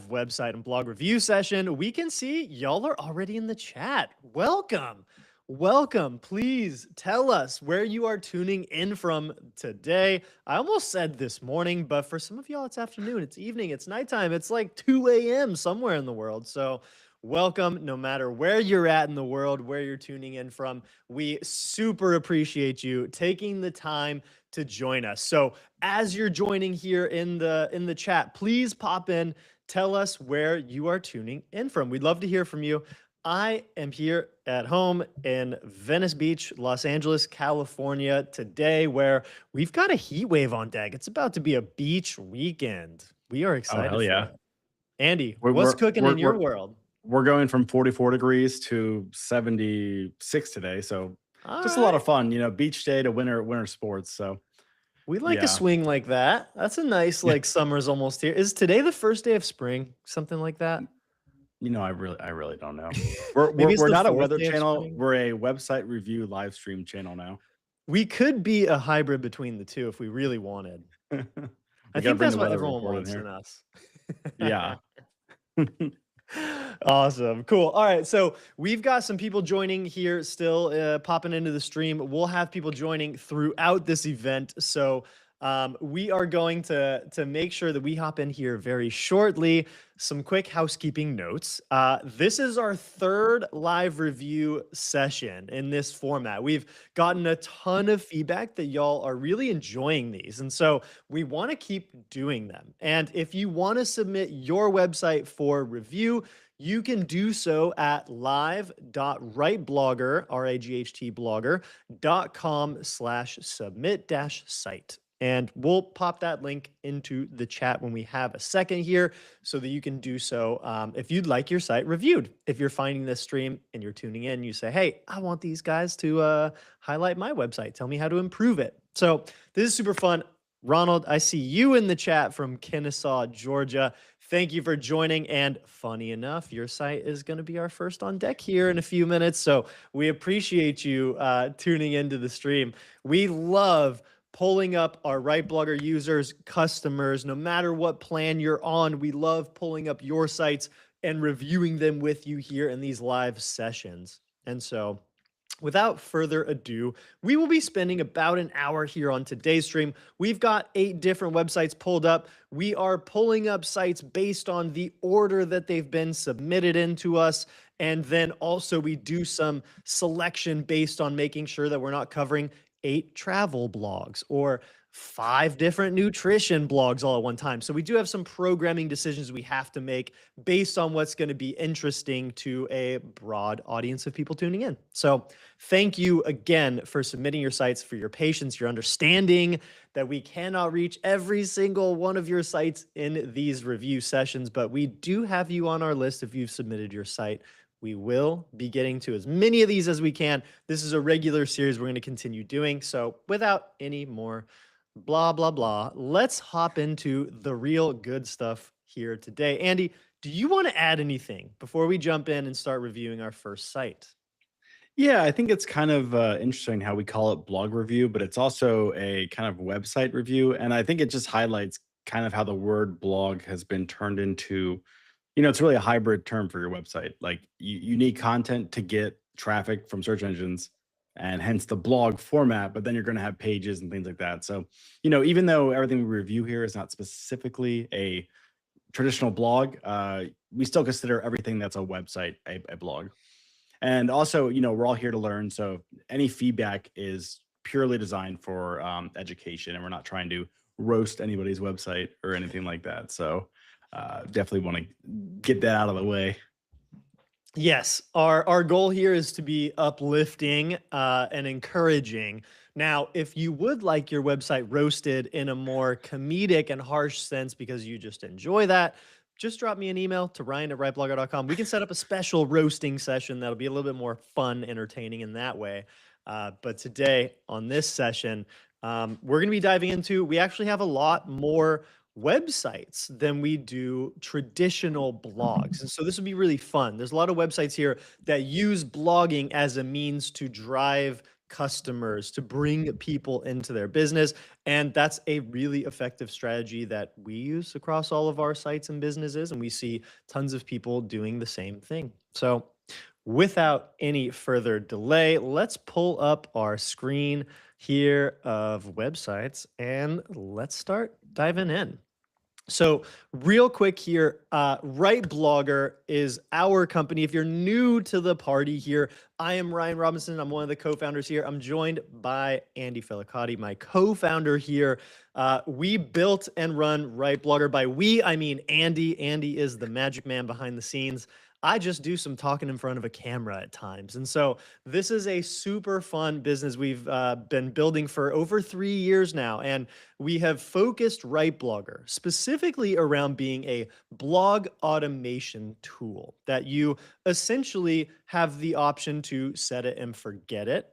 website and blog review session. We can see y'all are already in the chat. Welcome. Welcome. Please tell us where you are tuning in from today. I almost said this morning, but for some of y'all, it's afternoon, it's evening, it's nighttime, it's like 2 a.m. somewhere in the world. So, welcome no matter where you're at in the world, where you're tuning in from. We super appreciate you taking the time to join us. So, as you're joining here in the chat, please pop in. Tell us where you are tuning in from. We'd love to hear from you. I am here at home in Venice Beach, Los Angeles, California today, where we've got a heat wave on deck. It's about to be a beach weekend. We are Oh, excited hell for yeah. it. Andy, We're, what's we're, cooking we're, in your we're, world? we're going from 44 degrees to 76 today. So All just a lot right. of fun, beach day to winter sports. So We like a yeah. swing like that. That's a nice, like, summer's almost here. Is today the first day of spring? Something like that? I really don't know. We're, Maybe we're, it's we're the not a fourth weather day of channel. spring. We're a website review live stream channel now. We could be a hybrid between the two if we really wanted. We I got to think bring that's the what weather everyone report in wants in here. us. Yeah. Awesome. Cool. All right. So we've got some people joining here still popping into the stream. We'll have people joining throughout this event. So we are going to make sure that we hop in here very shortly. Some quick housekeeping notes. This is our third live review session in this format. We've gotten a ton of feedback that y'all are really enjoying these. And so we want to keep doing them. And if you want to submit your website for review, you can do so at live.rightblogger, R-A-G-H-T blogger.com/submit-site. And we'll pop that link into the chat when we have a second here so that you can do so if you'd like your site reviewed. If you're finding this stream and you're tuning in, you say, hey, I want these guys to highlight my website. Tell me how to improve it. So this is super fun. Ronald, I see you in the chat from Kennesaw, Georgia. Thank you for joining. And funny enough, your site is going to be our first on deck here in a few minutes. So we appreciate you tuning into the stream. We love pulling up our RightBlogger users, customers, no matter what plan you're on. We love pulling up your sites and reviewing them with you here in these live sessions. And so without further ado, we will be spending about an hour here on today's stream. We've got 8 different websites pulled up. We are pulling up sites based on the order that they've been submitted into us. And then also we do some selection based on making sure that we're not covering 8 travel blogs or 5 different nutrition blogs all at one time. So we do have some programming decisions we have to make based on what's going to be interesting to a broad audience of people tuning in. So thank you again for submitting your sites, for your patience, your understanding that we cannot reach every single one of your sites in these review sessions, but we do have you on our list if you've submitted your site. We will be getting to as many of these as we can. This is a regular series we're going to continue doing. So without any more blah, blah, blah, let's hop into the real good stuff here today. Andy, do you want to add anything before we jump in and start reviewing our first site? Yeah, I think it's kind of interesting how we call it blog review, but it's also a kind of website review. And I think it just highlights kind of how the word blog has been turned into, it's really a hybrid term for your website. Like you need content to get traffic from search engines and hence the blog format, but then you're going to have pages and things like that. So, even though everything we review here is not specifically a traditional blog, we still consider everything that's a website a blog. And also, we're all here to learn. So any feedback is purely designed for education, and we're not trying to roast anybody's website or anything like that. So definitely want to get that out of the way. Yes, our goal here is to be uplifting and encouraging. Now, if you would like your website roasted in a more comedic and harsh sense because you just enjoy that, just drop me an email to ryan@rightblogger.com. We can set up a special roasting session that'll be a little bit more fun, entertaining in that way. But today on this session, we're going to be diving into, we actually have a lot more websites than we do traditional blogs. And so this would be really fun. There's a lot of websites here that use blogging as a means to drive customers, to bring people into their business. And that's a really effective strategy that we use across all of our sites and businesses. And we see tons of people doing the same thing. So, without any further delay, let's pull up our screen here of websites and let's start diving in. So, real quick here, RightBlogger is our company. If you're new to the party here, I am Ryan Robinson. I'm one of the co-founders here. I'm joined by Andy Felicotti, my co-founder here. We built and run RightBlogger. By we, I mean Andy. Andy is the magic man behind the scenes. I just do some talking in front of a camera at times. And so this is a super fun business we've been building for over 3 years now. And we have focused RightBlogger specifically around being a blog automation tool that you essentially have the option to set it and forget it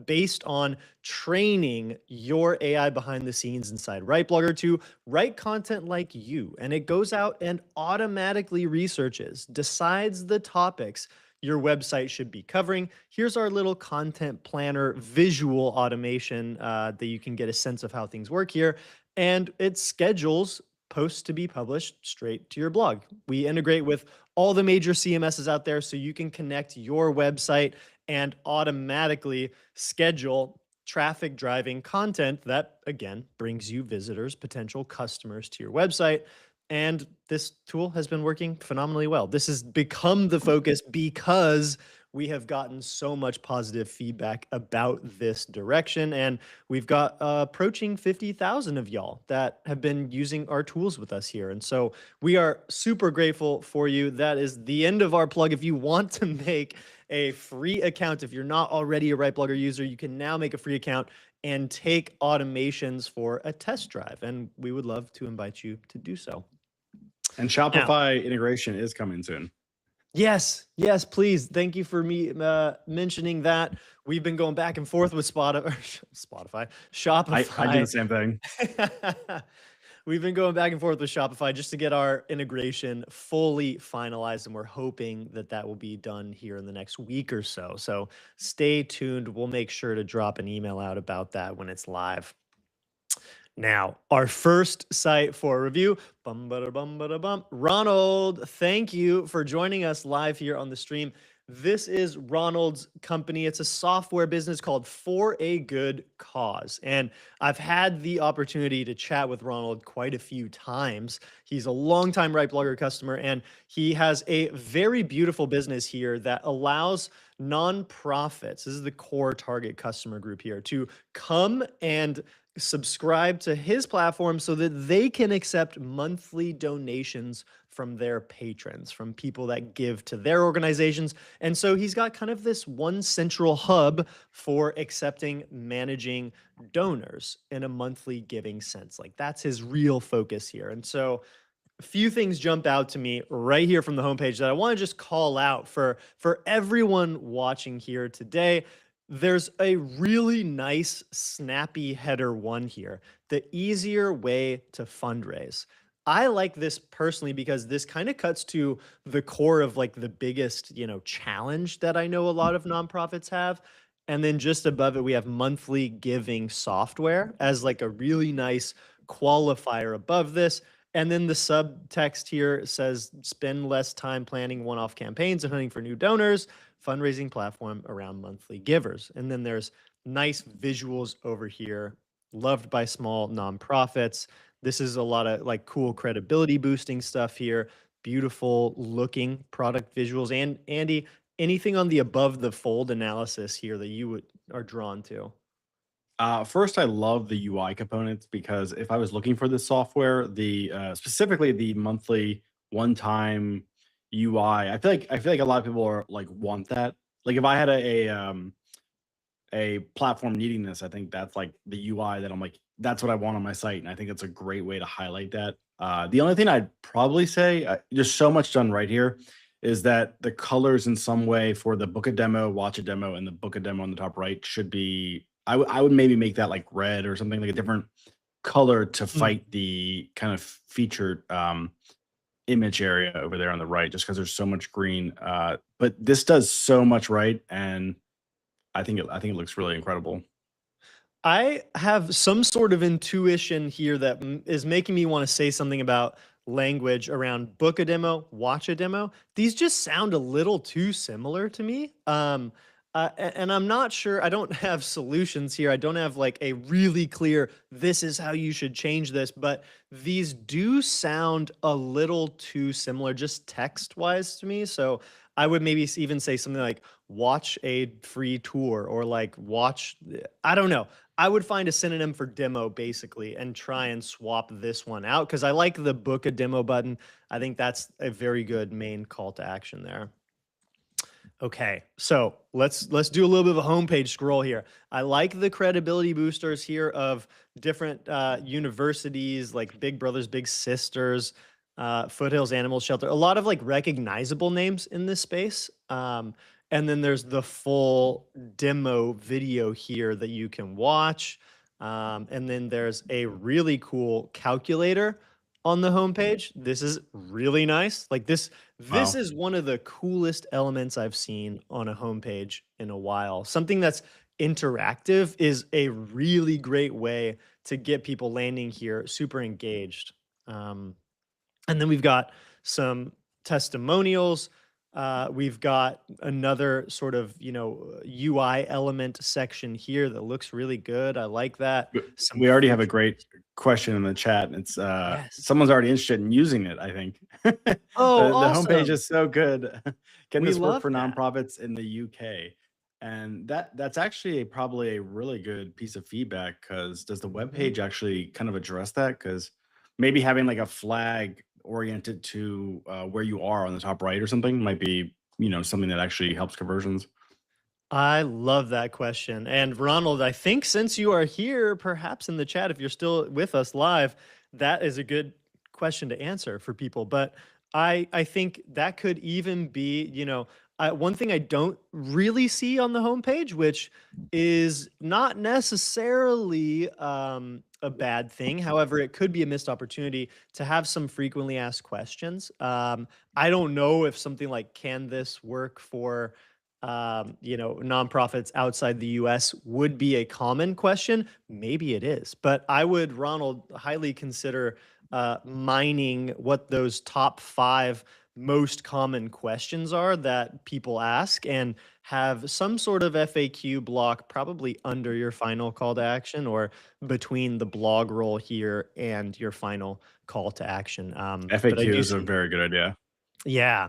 based on training your AI behind the scenes inside RightBlogger to write content like you. And it goes out and automatically researches, decides the topics your website should be covering. Here's our little content planner visual automation that you can get a sense of how things work here. And it schedules posts to be published straight to your blog. We integrate with all the major CMSs out there so you can connect your website and automatically schedule traffic driving content that, again, brings you visitors, potential customers to your website. And this tool has been working phenomenally well. This has become the focus because we have gotten so much positive feedback about this direction. And we've got approaching 50,000 of y'all that have been using our tools with us here. And so we are super grateful for you. That is the end of our plug. If you want to make a free account, if you're not already a RightBlogger user, you can now make a free account and take automations for a test drive. And we would love to invite you to do so. And Now, Shopify integration is coming soon. yes, please. Thank you for me mentioning that. We've been going back and forth with Shopify. I do the same thing. We've been going back and forth with Shopify just to get our integration fully finalized, and we're hoping that that will be done here in the next week or so. So stay tuned. We'll make sure to drop an email out about that when it's live. Now, our first site for review, Ronald, thank you for joining us live here on the stream. This is Ronald's company. It's a software business called For a Good Cause. And I've had the opportunity to chat with Ronald quite a few times. He's a longtime RightBlogger customer, and he has a very beautiful business here that allows nonprofits, this is the core target customer group here, to come and subscribe to his platform so that they can accept monthly donations from their patrons, from people that give to their organizations. And so he's got kind of this one central hub for accepting, managing donors in a monthly giving sense. Like that's his real focus here. And so a few things jump out to me right here from the homepage that I want to just call out for everyone watching here today. There's a really nice, snappy header one here, the easier way to fundraise. I like this personally because this kind of cuts to the core of like the biggest, challenge that I know a lot of nonprofits have. And then just above it, we have monthly giving software as like a really nice qualifier above this. And then the subtext here says spend less time planning one-off campaigns and hunting for new donors, fundraising platform around monthly givers. And then there's nice visuals over here, loved by small nonprofits. This is a lot of like cool credibility boosting stuff here, beautiful looking product visuals. And Andy, anything on the above the fold analysis here that you are drawn to? First, I love the UI components because if I was looking for this software, the specifically the monthly one-time UI, I feel like a lot of people are like want that. Like if I had a platform needing this, I think that's like the UI that I'm like, that's what I want on my site, and I think it's a great way to highlight that. The only thing I'd probably say, there's so much done right here, is that the colors in some way for the book a demo, watch a demo, and the book a demo on the top right should be. I would maybe make that like red or something, like a different color to fight the kind of featured image area over there on the right, just because there's so much green. But this does so much right, and I think it looks really incredible. I have some sort of intuition here that is making me want to say something about language around book a demo, watch a demo. These just sound a little too similar to me. And I'm not sure. I don't have solutions here. I don't have like a really clear, this is how you should change this. But these do sound a little too similar, just text wise to me. So I would maybe even say something like, watch a free tour or like watch, I don't know. I would find a synonym for demo basically and try and swap this one out because I like the book a demo button. I think that's a very good main call to action there. Okay, so let's do a little bit of a homepage scroll here. I like the credibility boosters here of different universities like Big Brothers Big Sisters, Foothills Animal Shelter. A lot of like recognizable names in this space. And then there's the full demo video here that you can watch. And then there's a really cool calculator on the homepage. This is really nice. Like this Wow. is one of the coolest elements I've seen on a homepage in a while. Something that's interactive is a really great way to get people landing here super engaged. Um, and then we've got some testimonials. We've got another sort of, UI element section here that looks really good. I like that. Some We already have a features. great question in the chat. It's Yes. someone's already interested in using it, I think. the Oh, the homepage awesome. is so good. Can We this work love for that. nonprofits in the UK? And that's actually probably a really good piece of feedback because does the web Mhm. page actually kind of address that? Because maybe having like a flag oriented to where you are on the top right or something might be, something that actually helps conversions. I love that question. And Ronald, I think since you are here, perhaps in the chat, if you're still with us live, that is a good question to answer for people. But I think that could even be, one thing I don't really see on the homepage, which is not necessarily a bad thing. However, it could be a missed opportunity to have some frequently asked questions. I don't know if something like, can this work for nonprofits outside the US would be a common question. Maybe it is, but I would, Ronald, highly consider mining what those top 5 most common questions are that people ask and have some sort of FAQ block probably under your final call to action or between the blog roll here and your final call to action. But I FAQ do is a see, very good idea. yeah.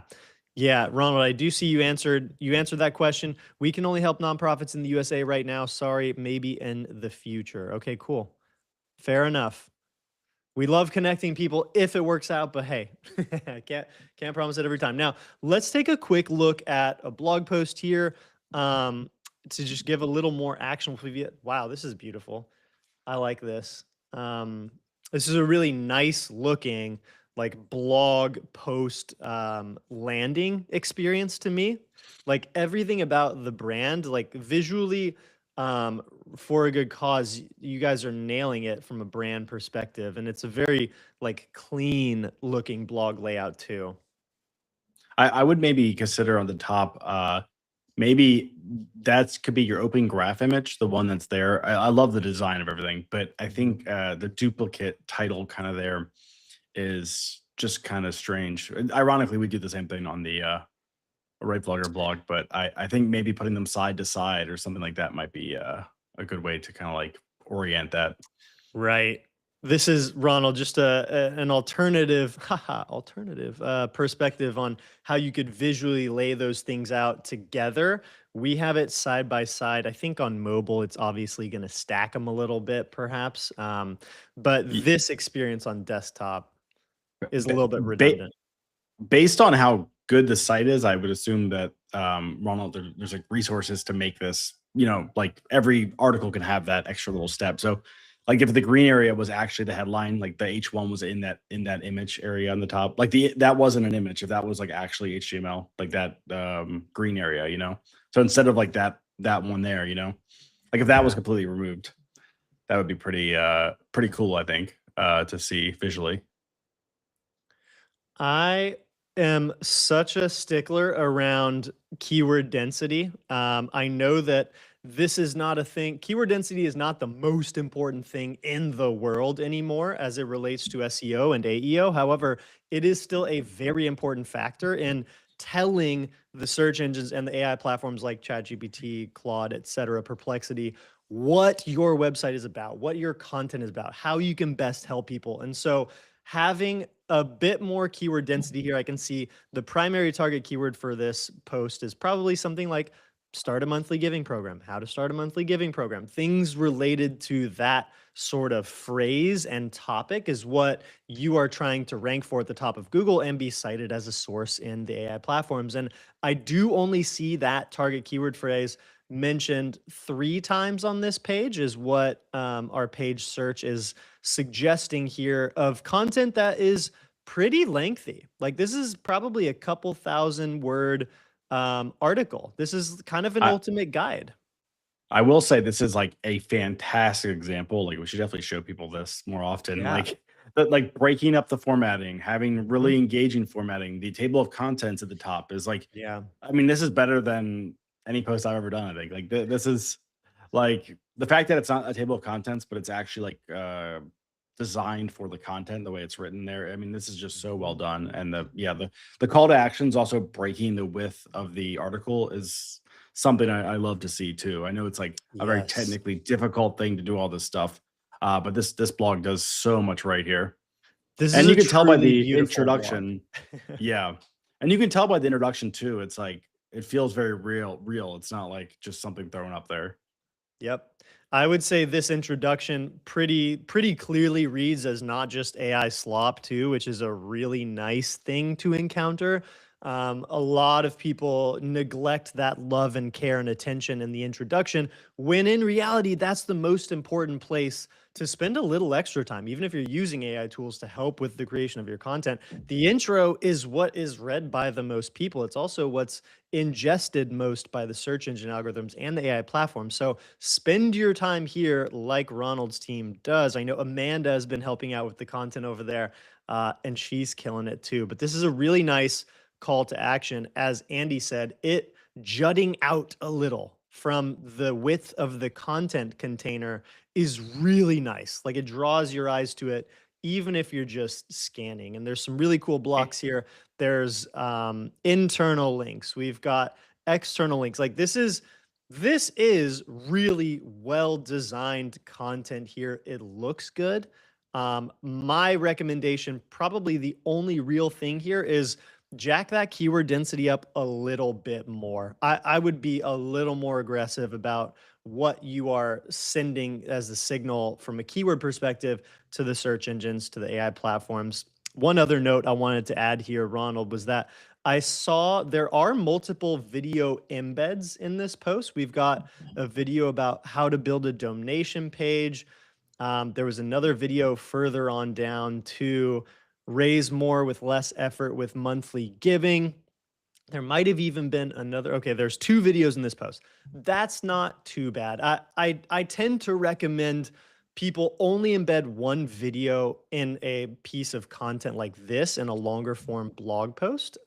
Yeah, Ronald, I do see you answered that question. We can only help nonprofits in the USA right now. Sorry, maybe in the future. Okay, cool. Fair enough. We love connecting people if it works out, but hey, can't promise it every time. Now, let's take a quick look at a blog post here to just give a little more actionable preview. Wow, this is beautiful. I like this. Um, this is a really nice looking like blog post landing experience to me. Like everything about the brand, like visually, um, for a good cause, you guys are nailing it from a brand perspective, and it's a very like clean looking blog layout too. I would maybe consider on the top, maybe that could be your open graph image, the one that's there. I love the design of everything, but I Mhm. think the duplicate title kind of there is just kind of strange. And ironically, we do the same thing on the RightBlogger blog, but I think maybe putting them side to side or something like that might be a good way to kind of like orient that. Right. This is Ronald, just an alternative, haha, alternative perspective on how you could visually lay those things out together. We have it side by side. I think on mobile, it's obviously going to stack them a little bit, perhaps. But Y- this experience on desktop is a ba- little bit ba- redundant. Based on how good the site is, I would assume that Ronald, there's like resources to make this. Like every article can have that extra little step. So, like if the green area was actually the headline, like the H1 was in that image area on the top, like the that wasn't an image. If that was like actually HTML, like that green area. So instead of like that one there, like if that was Yeah. completely removed, that would be pretty cool. I think to see visually. I am such a stickler around keyword density. I know that this is not a thing. Keyword density is not the most important thing in the world anymore as it relates to SEO and AEO. However, it is still a very important factor in telling the search engines and the AI platforms like ChatGPT, Claude, et cetera, Perplexity, what your website is about, what your content is about, how you can best help people. And so having a bit more keyword density here, I can see the primary target keyword for this post is probably something like start a monthly giving program, how to start a monthly giving program. Things related to that sort of phrase and topic is what you are trying to rank for at the top of Google and be cited as a source in the AI platforms. And I do only see that target keyword phrase mentioned 3 times on this page, is what our page search is suggesting here, of content that is pretty lengthy. Like, this is probably a couple thousand word article. This is kind of an I ultimate guide. I will say this is like a fantastic example. Like we should definitely show people this more often. Yeah. Like breaking up the formatting, having Mhm. really engaging formatting. The table of contents at the top is like, Yeah. I mean, this is better than any post I've ever done. I think like this is like the fact that it's not a table of contents, but it's actually like designed for the content the way it's written there. I mean, this is just so well Mhm. done. And the call to actions also breaking the width of the article is something I love to see too. I know it's like a very Yes. technically difficult thing to do all this stuff, but this blog does so much right here, This is and you a can tell by truly the beautiful blog. introduction. Yeah, and you can tell by the introduction too. It's like it feels very real. It's not like just something thrown up there. Yep. I would say this introduction pretty clearly reads as not just AI slop too, which is a really nice thing to encounter. A lot of people neglect that love and care and attention in the introduction, when in reality, that's the most important place to spend a little extra time. Even if you're using AI tools to help with the creation of your content, the intro is what is read by the most people. It's also what's ingested most by the search engine algorithms and the AI platform. So spend your time here like Ronald's team does. I know Amanda has been helping out with the content over there, and she's killing it too. But this is a really nice call to action. As Andy said, it jutting out a little from the width of the content container is really nice. Like, it draws your eyes to it, even if you're just scanning. And there's some really cool blocks here. There's internal links. We've got external links. Like, this is really well designed content here. It looks good. My recommendation, probably the only real thing here, is jack that keyword density up a little bit more. I would be a little more aggressive about what you are sending as the signal from a keyword perspective to the search engines, to the AI platforms. One other note I wanted to add here, Ronald, was that I saw there are multiple video embeds in this post. We've got a video about how to build a donation page. There was another video further on down to raise more with less effort with monthly giving. There might have even been another. Okay, there's 2 videos in this post. That's not too bad. I tend to recommend people only embed one video in a piece of content like this in a longer form blog post.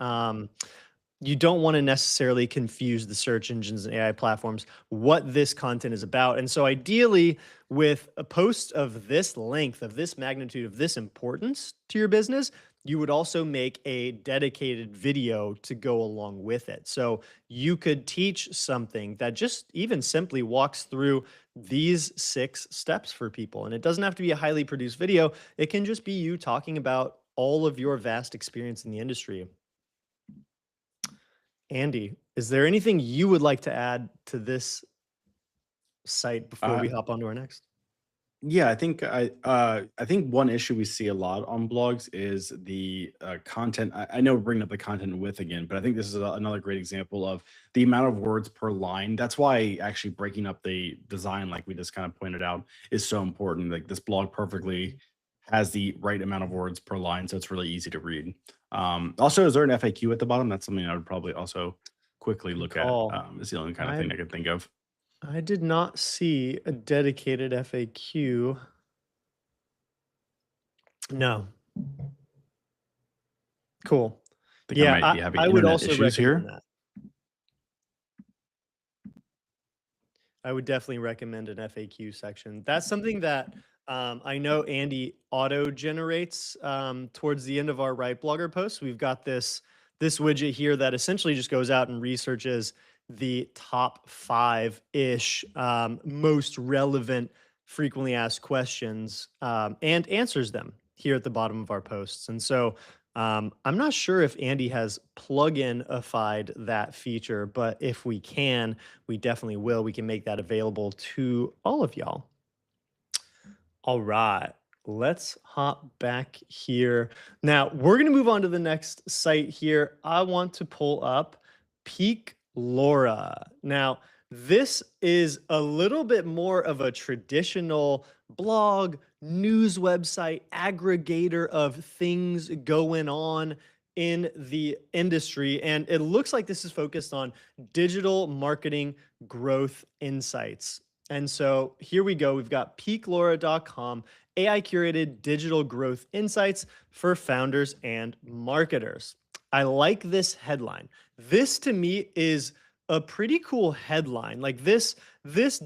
You don't want to necessarily confuse the search engines and AI platforms what this content is about. And so ideally, with a post of this length, of this magnitude, of this importance to your business, you would also make a dedicated video to go along with it. So you could teach something that just even simply walks through these 6 steps for people. And it doesn't have to be a highly produced video. It can just be you talking about all of your vast experience in the industry. Andy, is there anything you would like to add to this site before Uh, we hop on to our next? Yeah, I think one issue we see a lot on blogs is the content. I know we're bringing up the content width again, but I think this is another great example of the amount of words per line. That's why actually breaking up the design, like we just kind of pointed out, is so important. Like this blog perfectly has the right amount of words per line, so it's really easy to read. Also, is there an FAQ at the bottom? That's something I would probably also quickly Good look at. call. Is the only kind of I thing I could think of. I did not see a dedicated FAQ. No. Cool. think I Yeah, might be having I would internet also issues recommend here. that. I would definitely recommend an FAQ section. That's something that I know Andy auto generates towards the end of our RightBlogger posts. We've got this widget here that essentially just goes out and researches the top five ish most relevant frequently asked questions and answers them here at the bottom of our posts. And so I'm not sure if Andy has plugin-ified that feature, but if we can, we definitely will. We can make that available to all of y'all. All right, let's hop back here. Now, we're going to move on to the next site here. I want to pull up Peak Laura. Now, this is a little bit more of a traditional blog, news website, aggregator of things going on in the industry. And it looks like this is focused on digital marketing growth insights. And so here we go. We've got peaklaura.com, AI curated digital growth insights for founders and marketers. I like this headline. This to me is a pretty cool headline. Like this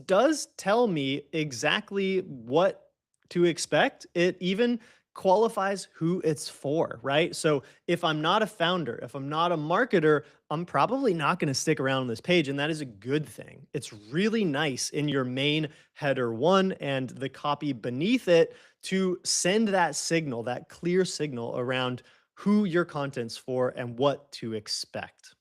does tell me exactly what to expect. It even qualifies who it's for, right? So if I'm not a founder, if I'm not a marketer, I'm probably not going to stick around on this page, and that is a good thing. It's really nice in your main header one and the copy beneath it to send that signal, that clear signal around who your content's for and what to expect.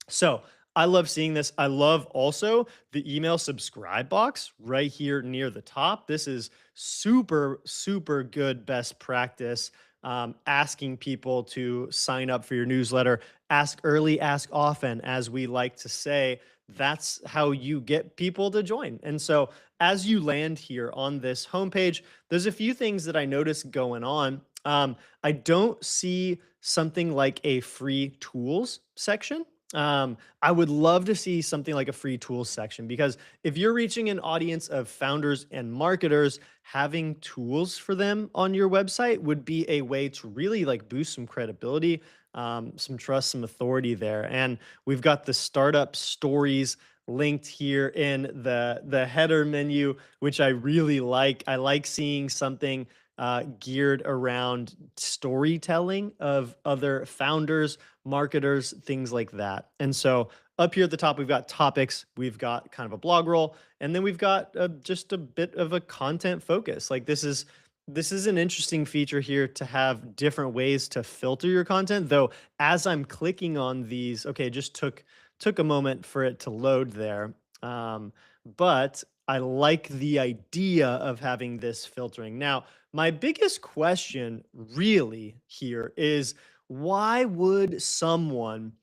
So I love seeing this. I love also the email subscribe box right here near the top. This is super, super good best practice. Asking people to sign up for your newsletter. Ask early, ask often, as we like to say. That's how you get people to join. And so as you land here on this homepage, there's a few things that I notice going on. I don't see something like a free tools section. I would love to see something like a free tools section, because if you're reaching an audience of founders and marketers, having tools for them on your website would be a way to really like boost some credibility, some trust, some authority there. And we've got the startup stories linked here in the header menu, which I really like. I like seeing something geared around storytelling of other founders, marketers, things like that. And so up here at the top, we've got topics, we've got kind of a blog roll, and then we've got just a bit of a content focus. Like this is an interesting feature here to have different ways to filter your content. Though as I'm clicking on these, okay, it just took a moment for it to load there. But I like the idea of having this filtering. Now, my biggest question really here is, why would someone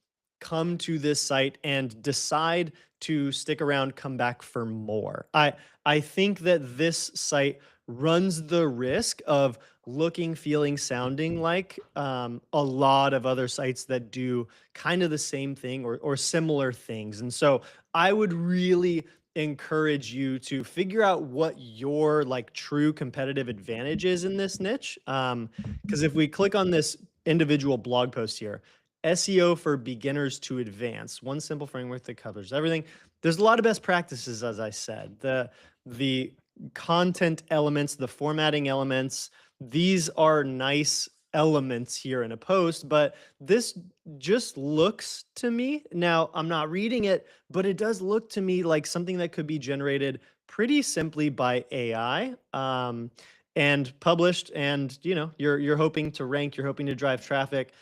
come to this site and decide to stick around, come back for more? I think that this site runs the risk of looking, feeling, sounding like a lot of other sites that do kind of the same thing or similar things. And so I would really encourage you to figure out what your like true competitive advantage is in this niche. Because if we click on this individual blog post here, SEO for beginners to advanced, one simple framework that covers everything. There's a lot of best practices, as I said. The content elements, the formatting elements, these are nice elements here in a post, but this just looks to me, now I'm not reading it, but it does look to me like something that could be generated pretty simply by AI, and published. And you're hoping to rank, you're hoping to drive traffic.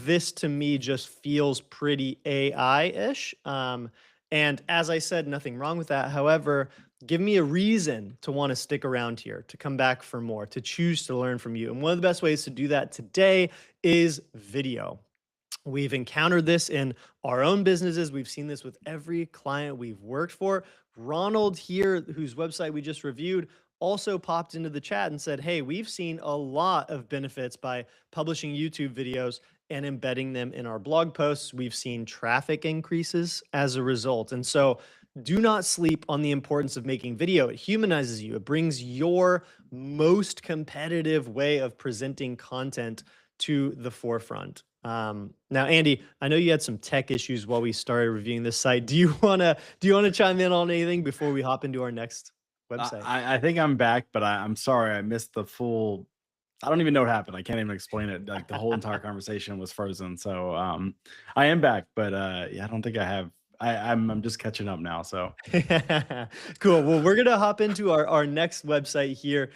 This to me just feels pretty AI-ish. And as I said, nothing wrong with that. However, give me a reason to want to stick around here, to come back for more, to choose to learn from you. And one of the best ways to do that today is video. We've encountered this in our own businesses. We've seen this with every client we've worked for. Ronald here, whose website we just reviewed, also popped into the chat and said, hey, we've seen a lot of benefits by publishing YouTube videos and embedding them in our blog posts. We've seen traffic increases as a result. And so do not sleep on the importance of making video. It humanizes you. It brings your most competitive way of presenting content to the forefront. Now, Andy, I know you had some tech issues while we started reviewing this site. Do you wanna chime in on anything before we hop into our next website? I think I'm back, but I'm sorry I missed the full. I don't even know what happened. I can't even explain it. Like the whole entire conversation was frozen. So I am back, but yeah, I don't think I have. I'm just catching up now. So Cool. Well, we're gonna hop into our next website here.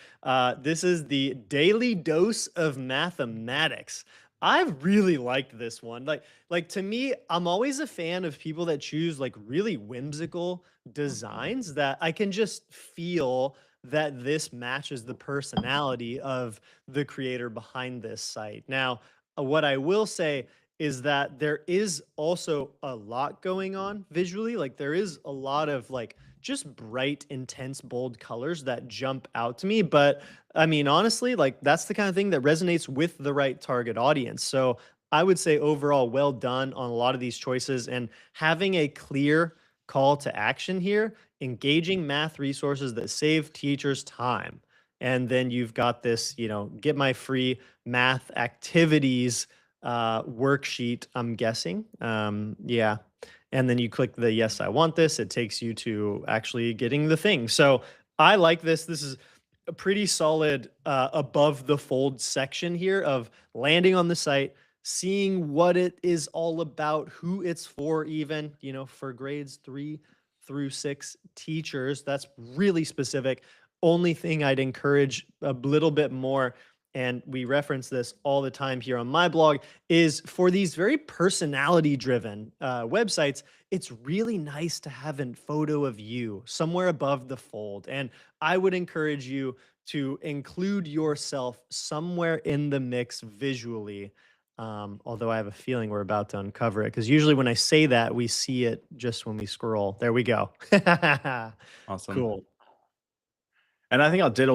This is the Daily Dose of Mathematics. I really liked this one. Like to me, I'm always a fan of people that choose like really whimsical designs that I can just feel that this matches the personality of the creator behind this site. Now, what I will say is that there is also a lot going on visually. Like there is a lot of like just bright, intense, bold colors that jump out to me. But I mean, honestly, like that's the kind of thing that resonates with the right target audience. So I would say overall, well done on a lot of these choices and having a clear call to action here, engaging math resources that save teachers time. And then you've got this, get my free math activities worksheet, I'm guessing. Yeah. And then you click the yes, I want this. It takes you to actually getting the thing. So I like this. This is a pretty solid above the fold section here of landing on the site, seeing what it is all about, who it's for, even, for grades 3 through 6 teachers. That's really specific. Only thing I'd encourage a little bit more, and we reference this all the time here on my blog, is for these very personality driven websites, it's really nice to have a photo of you somewhere above the fold. And I would encourage you to include yourself somewhere in the mix visually. Although I have a feeling we're about to uncover it because usually when I say that, we see it just when we scroll. There we go. awesome. Cool. And I think I'll ditto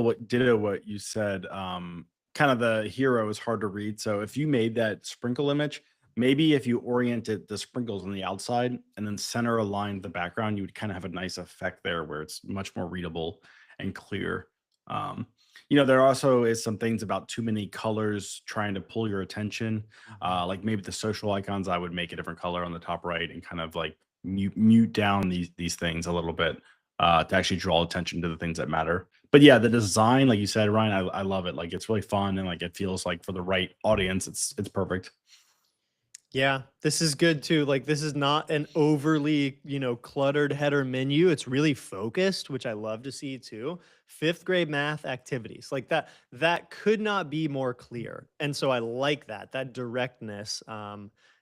what you said. Kind of the hero is hard to read. So if you made that sprinkle image, maybe if you oriented the sprinkles on the outside and then center aligned the background, you would kind of have a nice effect there where it's much more readable and clear. Um, there also is some things about too many colors trying to pull your attention. Like maybe the social icons, I would make a different color on the top right and kind of like mute down these things a little bit to actually draw attention to the things that matter. But yeah, the design, like you said, Ryan, I love it. Like it's really fun and like it feels like for the right audience, it's perfect. Yeah, this is good too. Like this is not an overly, cluttered header menu. It's really focused, which I love to see too. Fifth grade math activities. Like that could not be more clear. And so I like that directness.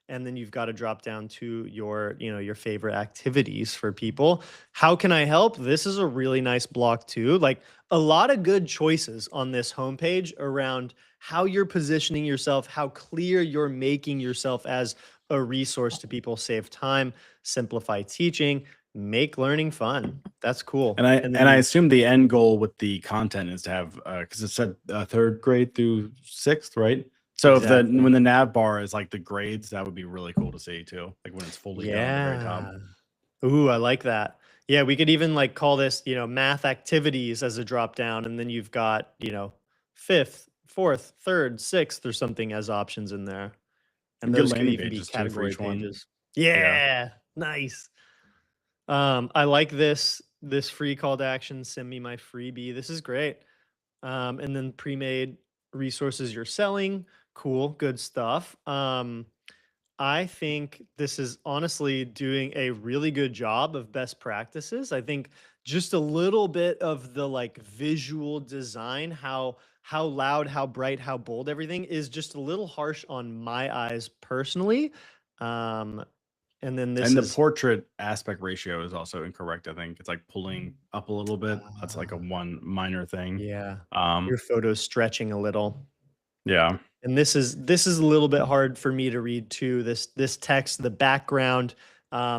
And then you've got to drop down to your favorite activities for people. How can I help? This is a really nice block too. Like a lot of good choices on this homepage around how you're positioning yourself, how clear you're making yourself as a resource to people, save time, simplify teaching, make learning fun. That's cool. And I And then and I you assume the end goal with the content is to have because it said third grade through sixth, right? So if the exactly. when the nav bar is like the grades, that would be really cool to see too. Like when it's fully done at the very top. Yeah. Ooh, I like that. Yeah, we could even like call this, math activities as a drop down, and then you've got, fifth, fourth, third, sixth, or something as options in there. And And good those could landing even be pages too for category each one. pages. Yeah. Yeah, nice. I like this free call to action. Send me my freebie. This is great. And then pre-made resources you're selling. Cool, good stuff. I think this is honestly doing a really good job of best practices. I think just a little bit of the like visual design, how loud, how bright, how bold everything is just a little harsh on my eyes personally. Um, and then this And the is portrait aspect ratio is also incorrect. I think it's like pulling up a little bit. That's like a uh, one minor thing. yeah, Um, your photo's stretching a little. yeah. And this is a little bit hard for me to read too. This text, the background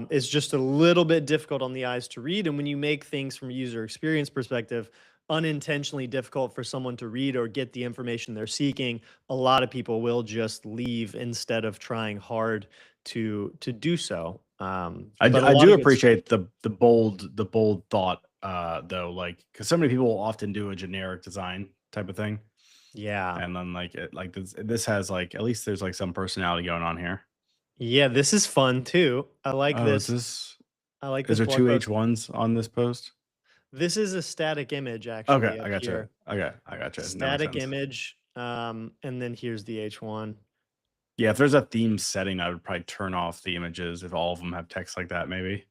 is just a little bit difficult on the eyes to read. And when you make things from a user experience perspective unintentionally difficult for someone to read or get the information they're seeking, a lot of people will just leave instead of trying hard to do so. But a I lot do of good stuff. appreciate the bold thought though, like because so many people will often do a generic design type of thing. Yeah. And then like this has like at least there's like some personality going on here. Yeah, this is fun too. I like Oh, this. I like is this there blog two post. H1s on this post? This is a static image Okay, actually I up gotcha. here. Okay, I gotcha. That makes Static sense. image, and then here's the H1. Yeah, if there's a theme setting, I would probably turn off the images if all of them have text like that, maybe.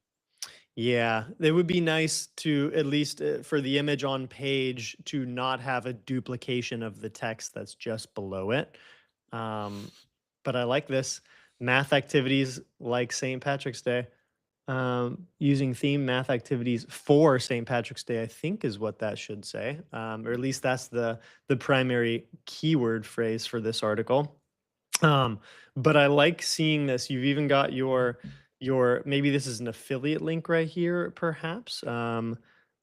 Yeah, it would be nice to at least for the image on page to not have a duplication of the text that's just below it. Um, but I like this math activities like St. Patrick's Day. Using theme math activities for St. Patrick's Day, I think is what that should say, or at least that's the primary keyword phrase for this article. Um, but I like seeing this. You've even got your maybe this is an affiliate link right here, perhaps,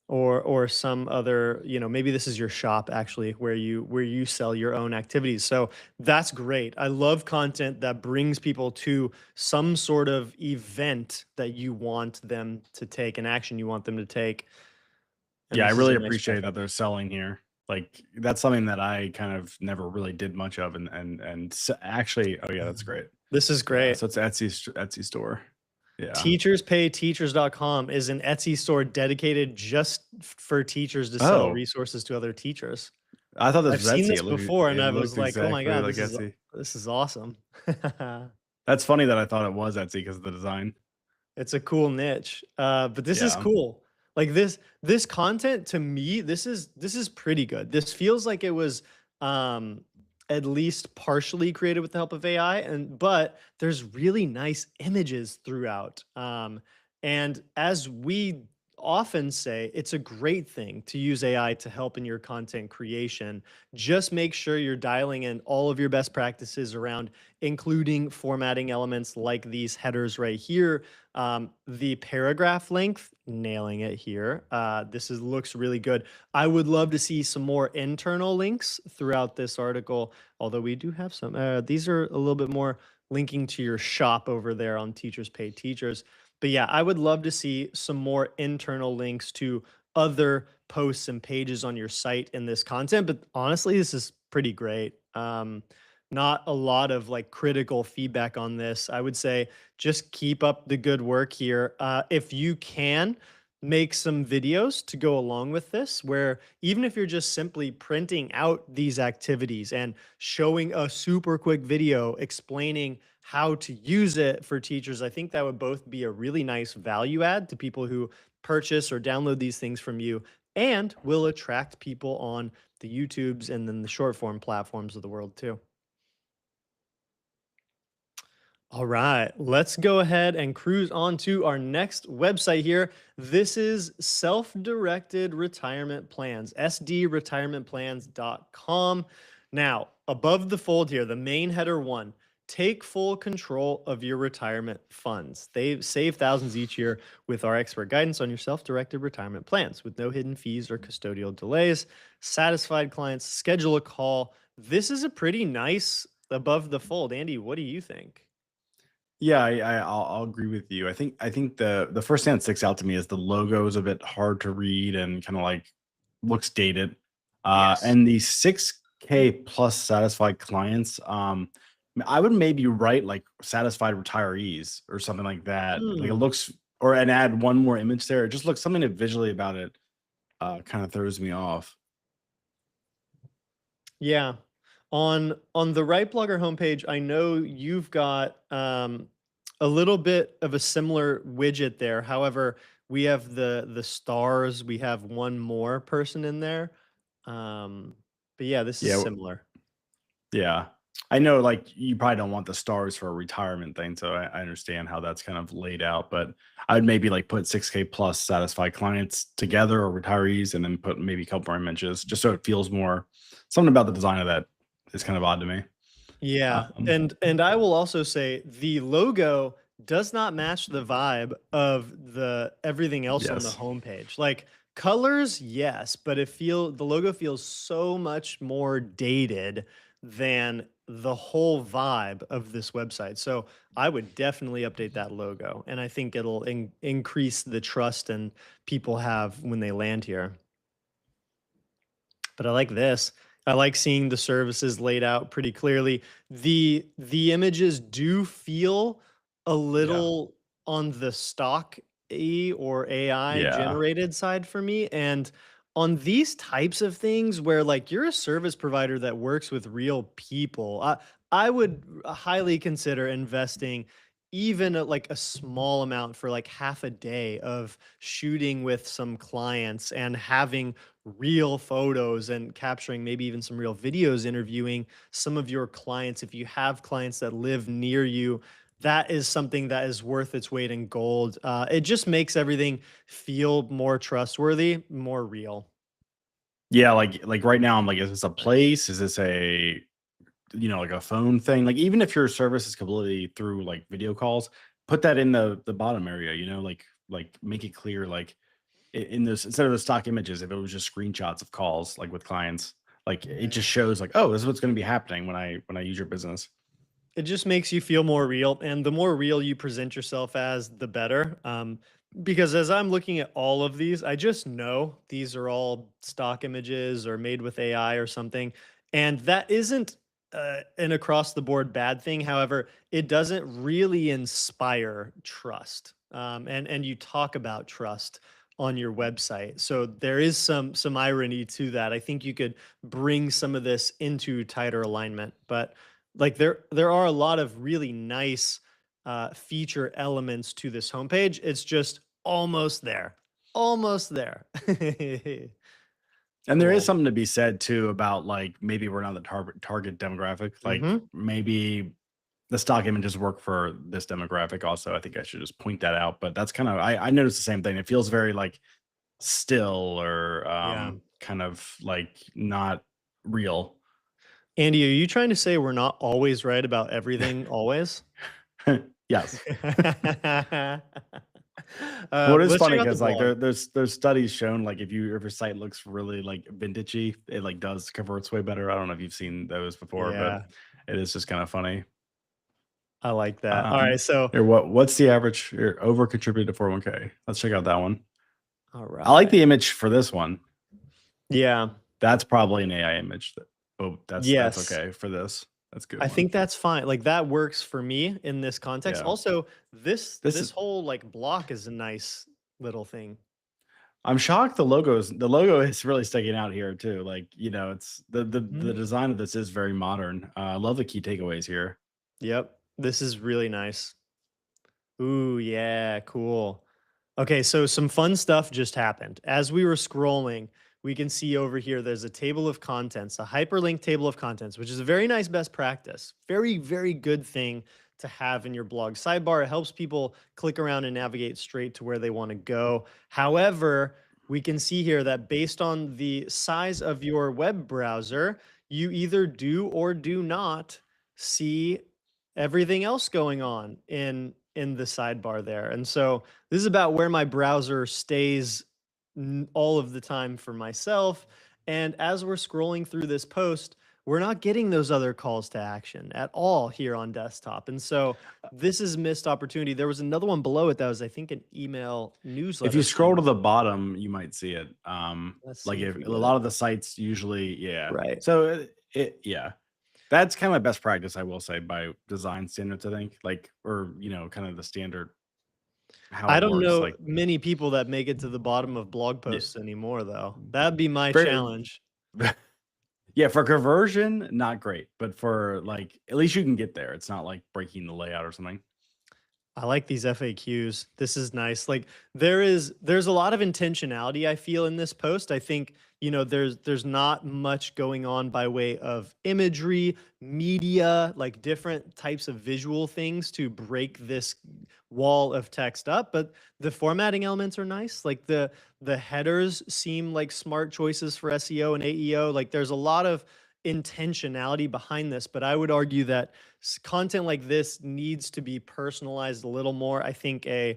or some other, maybe this is your shop actually where you sell your own activities. So that's great. I love content that brings people to some sort of event that you want them to take, an action you want them to take. And Yeah, I this is a really nice appreciate graphic. that they're selling here. Like that's something that I kind of never really did much of, actually, oh yeah, that's great. This is Yeah, great. so it's Etsy store. Yeah. Teacherspayteachers.com is an Etsy store dedicated just for teachers to sell Oh, resources to other teachers. I thought this I've was seen Etsy. this before and It I was looked like, "Oh my exactly god, like this is Etsy. this is awesome." That's funny that I thought it was Etsy because of the design. It's a cool niche. But this is Yeah. cool. Like this content to me, this is pretty good. This feels like it was um at least partially created with the help of AI, but there's really nice images throughout. And as we often say, it's a great thing to use AI to help in your content creation. Just make sure you're dialing in all of your best practices around including formatting elements like these headers right here, the paragraph length, nailing it here. Looks really good. I would love to see some more internal links throughout this article, although we do have some. These are a little bit more linking to your shop over there on Teachers Pay Teachers. But yeah, I would love to see some more internal links to other posts and pages on your site in this content. But honestly, this is pretty great. Not a lot of like critical feedback on this. I would say just keep up the good work here. If you can, make some videos to go along with this, where even if you're just simply printing out these activities and showing a super quick video explaining how to use it for teachers, I think that would both be a really nice value add to people who purchase or download these things from you and will attract people on the YouTubes and then the short form platforms of the world too. All right, let's go ahead and cruise on to our next website here. This is self-directed retirement plans, sdretirementplans.com. Now, above the fold here, the main header one, take full control of your retirement funds. They save thousands each year with our expert guidance on your self-directed retirement plans with no hidden fees or custodial delays. Satisfied clients schedule a call. This is a pretty nice above the fold. Andy, what do you think? Yeah, I'll agree with you. I think the first thing that sticks out to me is the logo is a bit hard to read and kind of like looks dated. Yes. And the 6K plus satisfied clients, I would maybe write like satisfied retirees or something like that. Like it Hmm. looks, or and add one more image there. It just looks something that visually about it kind of throws me off. Yeah. On the RightBlogger homepage, I know you've got a little bit of a similar widget there. However, we have the stars. We have one more person in there. But yeah, this is Yeah, similar. yeah. I know, like, you probably don't want the stars for a retirement thing, so I understand how that's kind of laid out, but I'd maybe, like, put 6K plus satisfied clients together or retirees and then put maybe a couple more images just so it feels more something about the design of that is kind of odd to me. Yeah, Um, and I will also say the logo does not match the vibe of the everything else on the yes. homepage. Like colors, yes, but the logo feels so much more dated than the whole vibe of this website. So I would definitely update that logo, and I think it'll increase the trust and people have when they land here. But I like this. I like seeing the services laid out pretty clearly. The images do feel a Yeah. little on the stock E or AI Yeah. generated side for me. And on these types of things where like you're a service provider that works with real people, I would highly consider investing even like a small amount for like half a day of shooting with some clients and having real photos and capturing maybe even some real videos, interviewing some of your clients. If you have clients that live near you, that is something that is worth its weight in gold. It just makes everything feel more trustworthy, more real. Yeah, like right now I'm like, is this a place? Is this a like a phone thing? Like even if your service is completely through like video calls, put that in the bottom area, like make it clear like in this instead of the stock images, if it was just screenshots of calls like with clients, like it Yeah. just shows like, oh, this is what's going to be happening when I use your business. It just makes you feel more real, and the more real you present yourself as, the better. Because as I'm looking at all of these, I just know these are all stock images or made with AI or something, and that isn't an across the board bad thing. However, it doesn't really inspire trust, and you talk about trust on your website, so there is some irony to that. I think you could bring some of this into tighter alignment, but like there are a lot of really nice feature elements to this homepage. It's just almost there, almost there. And there is Cool. something to be said too about like maybe we're not the target demographic. Like Hmm. maybe the stock images work for this demographic also. I think I should just point that out. But that's kind of I noticed the same thing. It feels very like still or Yeah. kind of like not real. Andy, are you trying to say we're not always right about everything always? Yes. What is Let's check funny out the because like blog. there's studies shown like if your site looks really like vintagey, it like does converts way better. I don't know if you've seen those before, but Yeah, it is just kind of funny. I like that. All right, Um, so here, what's the average here, over contributed to 401k? Let's check out that one. all I like right. the image for this one. Yeah. That's probably an AI image. But that's Yes. okay for this. That's a good I one. think that's fine. Like that works for me in this context. Yeah. Also, this This this is whole like block is a nice little thing. I'm shocked the logo is really sticking out here too. Like, it's the Mhm. design of this is very modern. I love the key takeaways here. Yep. This is really nice. Ooh, yeah, cool. Okay, so some fun stuff just happened. As we were scrolling, we can see over here there's a table of contents, a hyperlink table of contents, which is a very nice best practice. Very, very good thing to have in your blog sidebar. It helps people click around and navigate straight to where they want to go. However, we can see here that based on the size of your web browser, you either do or do not see everything else going on in the sidebar there. And so this is about where my browser stays all of the time for myself. And as we're scrolling through this post, we're not getting those other calls to action at all here on desktop. And so this is missed opportunity. There was another one below it that was, I think, an email If you newsletter scroll sign to up. the bottom, you might see it. Let's Like see if if we a go to the lot of the bottom. sites usually, yeah. Right. So yeah. That's kind of best practice, I will say, by design standards, I think. Like, or kind of the standard how I it don't works. know Like, many people that make it to the bottom of blog yeah, posts anymore, though. That'd be my very challenge. yeah, for conversion, not great. But for like at least you can get there. It's not like breaking the layout or something. I like these FAQs. This is nice. Like there's a lot of intentionality I feel in this post. I think, there's not much going on by way of imagery, media, like different types of visual things to break this wall of text up, but the formatting elements are nice. Like the headers seem like smart choices for SEO and AEO. Like there's a lot of intentionality behind this, but I would argue that content like this needs to be personalized a little more. I think a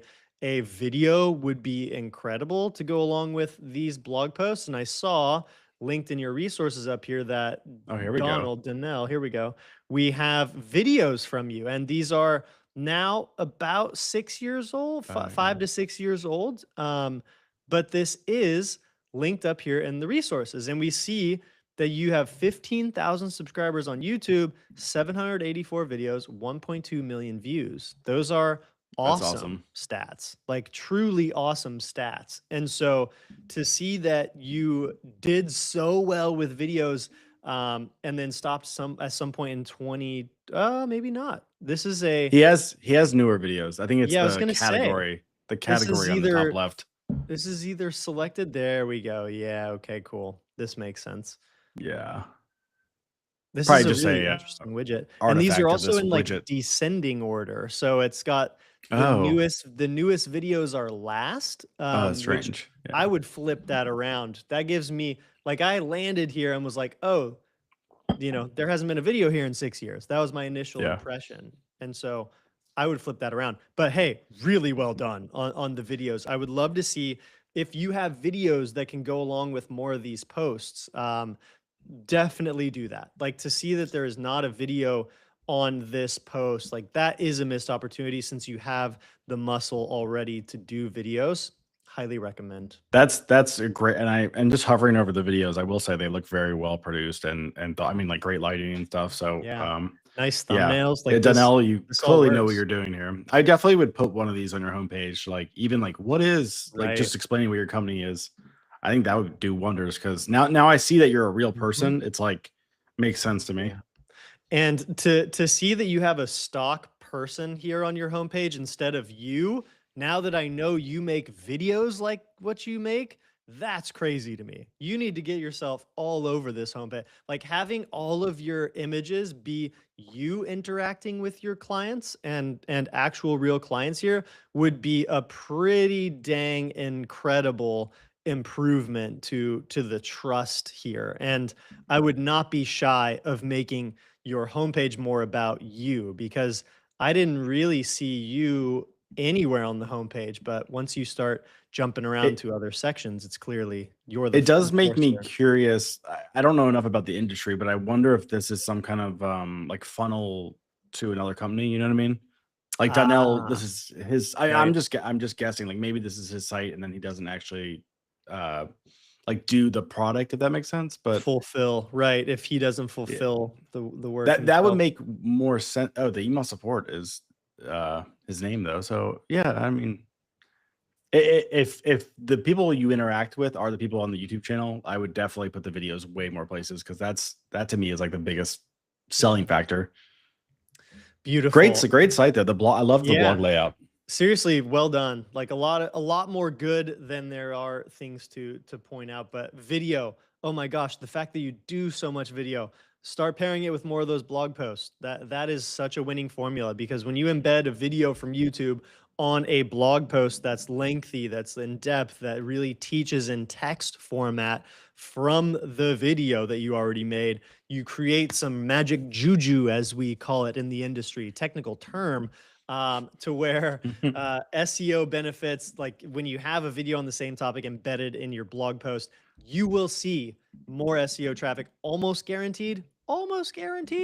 video would be incredible to go along with these blog posts. And I saw linked in your resources up here that Oh, here we go. Donald Donnell, here we go. We have videos from you, and these are now about 6 years old, Yeah. 5 to 6 years old. But this is linked up here in the resources, and we see that you have 15,000 subscribers on YouTube, 784 videos, 1.2 million views. Those are That's awesome awesome. stats, like truly awesome stats. And so to see that you did so well with videos, and then stopped at some point in 20, maybe not. This is a, He has newer videos. I think it's yeah, I was gonna say, the this is category on the top either left. this is either selected. There we go. Yeah, okay, cool. This makes sense. Yeah. This is Probably a just really a interesting widget, and these are artifact of also this in, like, widget. descending order, so it's got Oh. the newest videos are last, Oh, that's which strange. I Yeah. would flip that around. That gives me, like, I landed here and was like, "Oh, there hasn't been a video here in 6 years." That was my initial Yeah. impression, and so I would flip that around. But hey, really well done on the videos. I would love to see if you have videos that can go along with more of these posts. Definitely do that. Like, to see that there is not a video on this post, like, that is a missed opportunity since you have the muscle already to do videos. Highly recommend. That's a great, and just hovering over the videos, I will say they look very well produced I mean, like, great lighting and stuff. So, Yeah. Nice yeah. thumbnails. Like, Donnell, you this all clearly know what works. you're doing here. I definitely would put one of these on your homepage, like, even like what is like Right. just explaining what your company is. I think that would do wonders because now I see that you're a real Mhm. person. It's like makes sense to me. Yeah. And to see that you have a stock person here on your homepage instead of you, now that I know you make videos like what you make, that's crazy to me. You need to get yourself all over this homepage. Like, having all of your images be you interacting with your clients and actual real clients here would be a pretty dang incredible improvement to the trust here. And I would not be shy of making your homepage more about you, because I didn't really see you anywhere on the homepage. But once you start jumping around It to other sections, it's clearly you're it the does make force me here. curious. I don't know enough about the industry, but I wonder if this is some kind of like funnel to another company. You know what I mean? Like Donnell, this Ah, is his. right. I'm just guessing. Like maybe this is his site, and then he doesn't actually uh like do the product. If that makes sense. But Fulfill, right. If he doesn't yeah, fulfill the work that would himself. make more sense. Oh, the email support is his name though. So yeah, I mean, if the people you interact with are the people on the YouTube channel, I would definitely put the videos way more places because that to me is like the biggest selling Yeah. factor. Beautiful. Great site though. The blog, I love the blog Yeah. layout. Seriously, well done. Like, a lot more good than there are things to point out. But video, oh my gosh, the fact that you do so much video, start pairing it with more of those blog posts. That is such a winning formula, because when you embed a video from YouTube on a blog post that's lengthy, that's in depth, that really teaches in text format from the video that you already made, you create some magic juju, as we call it in the industry, technical term, to where SEO benefits, like when you have a video on the same topic embedded in your blog post, you will see more SEO traffic, almost guaranteed,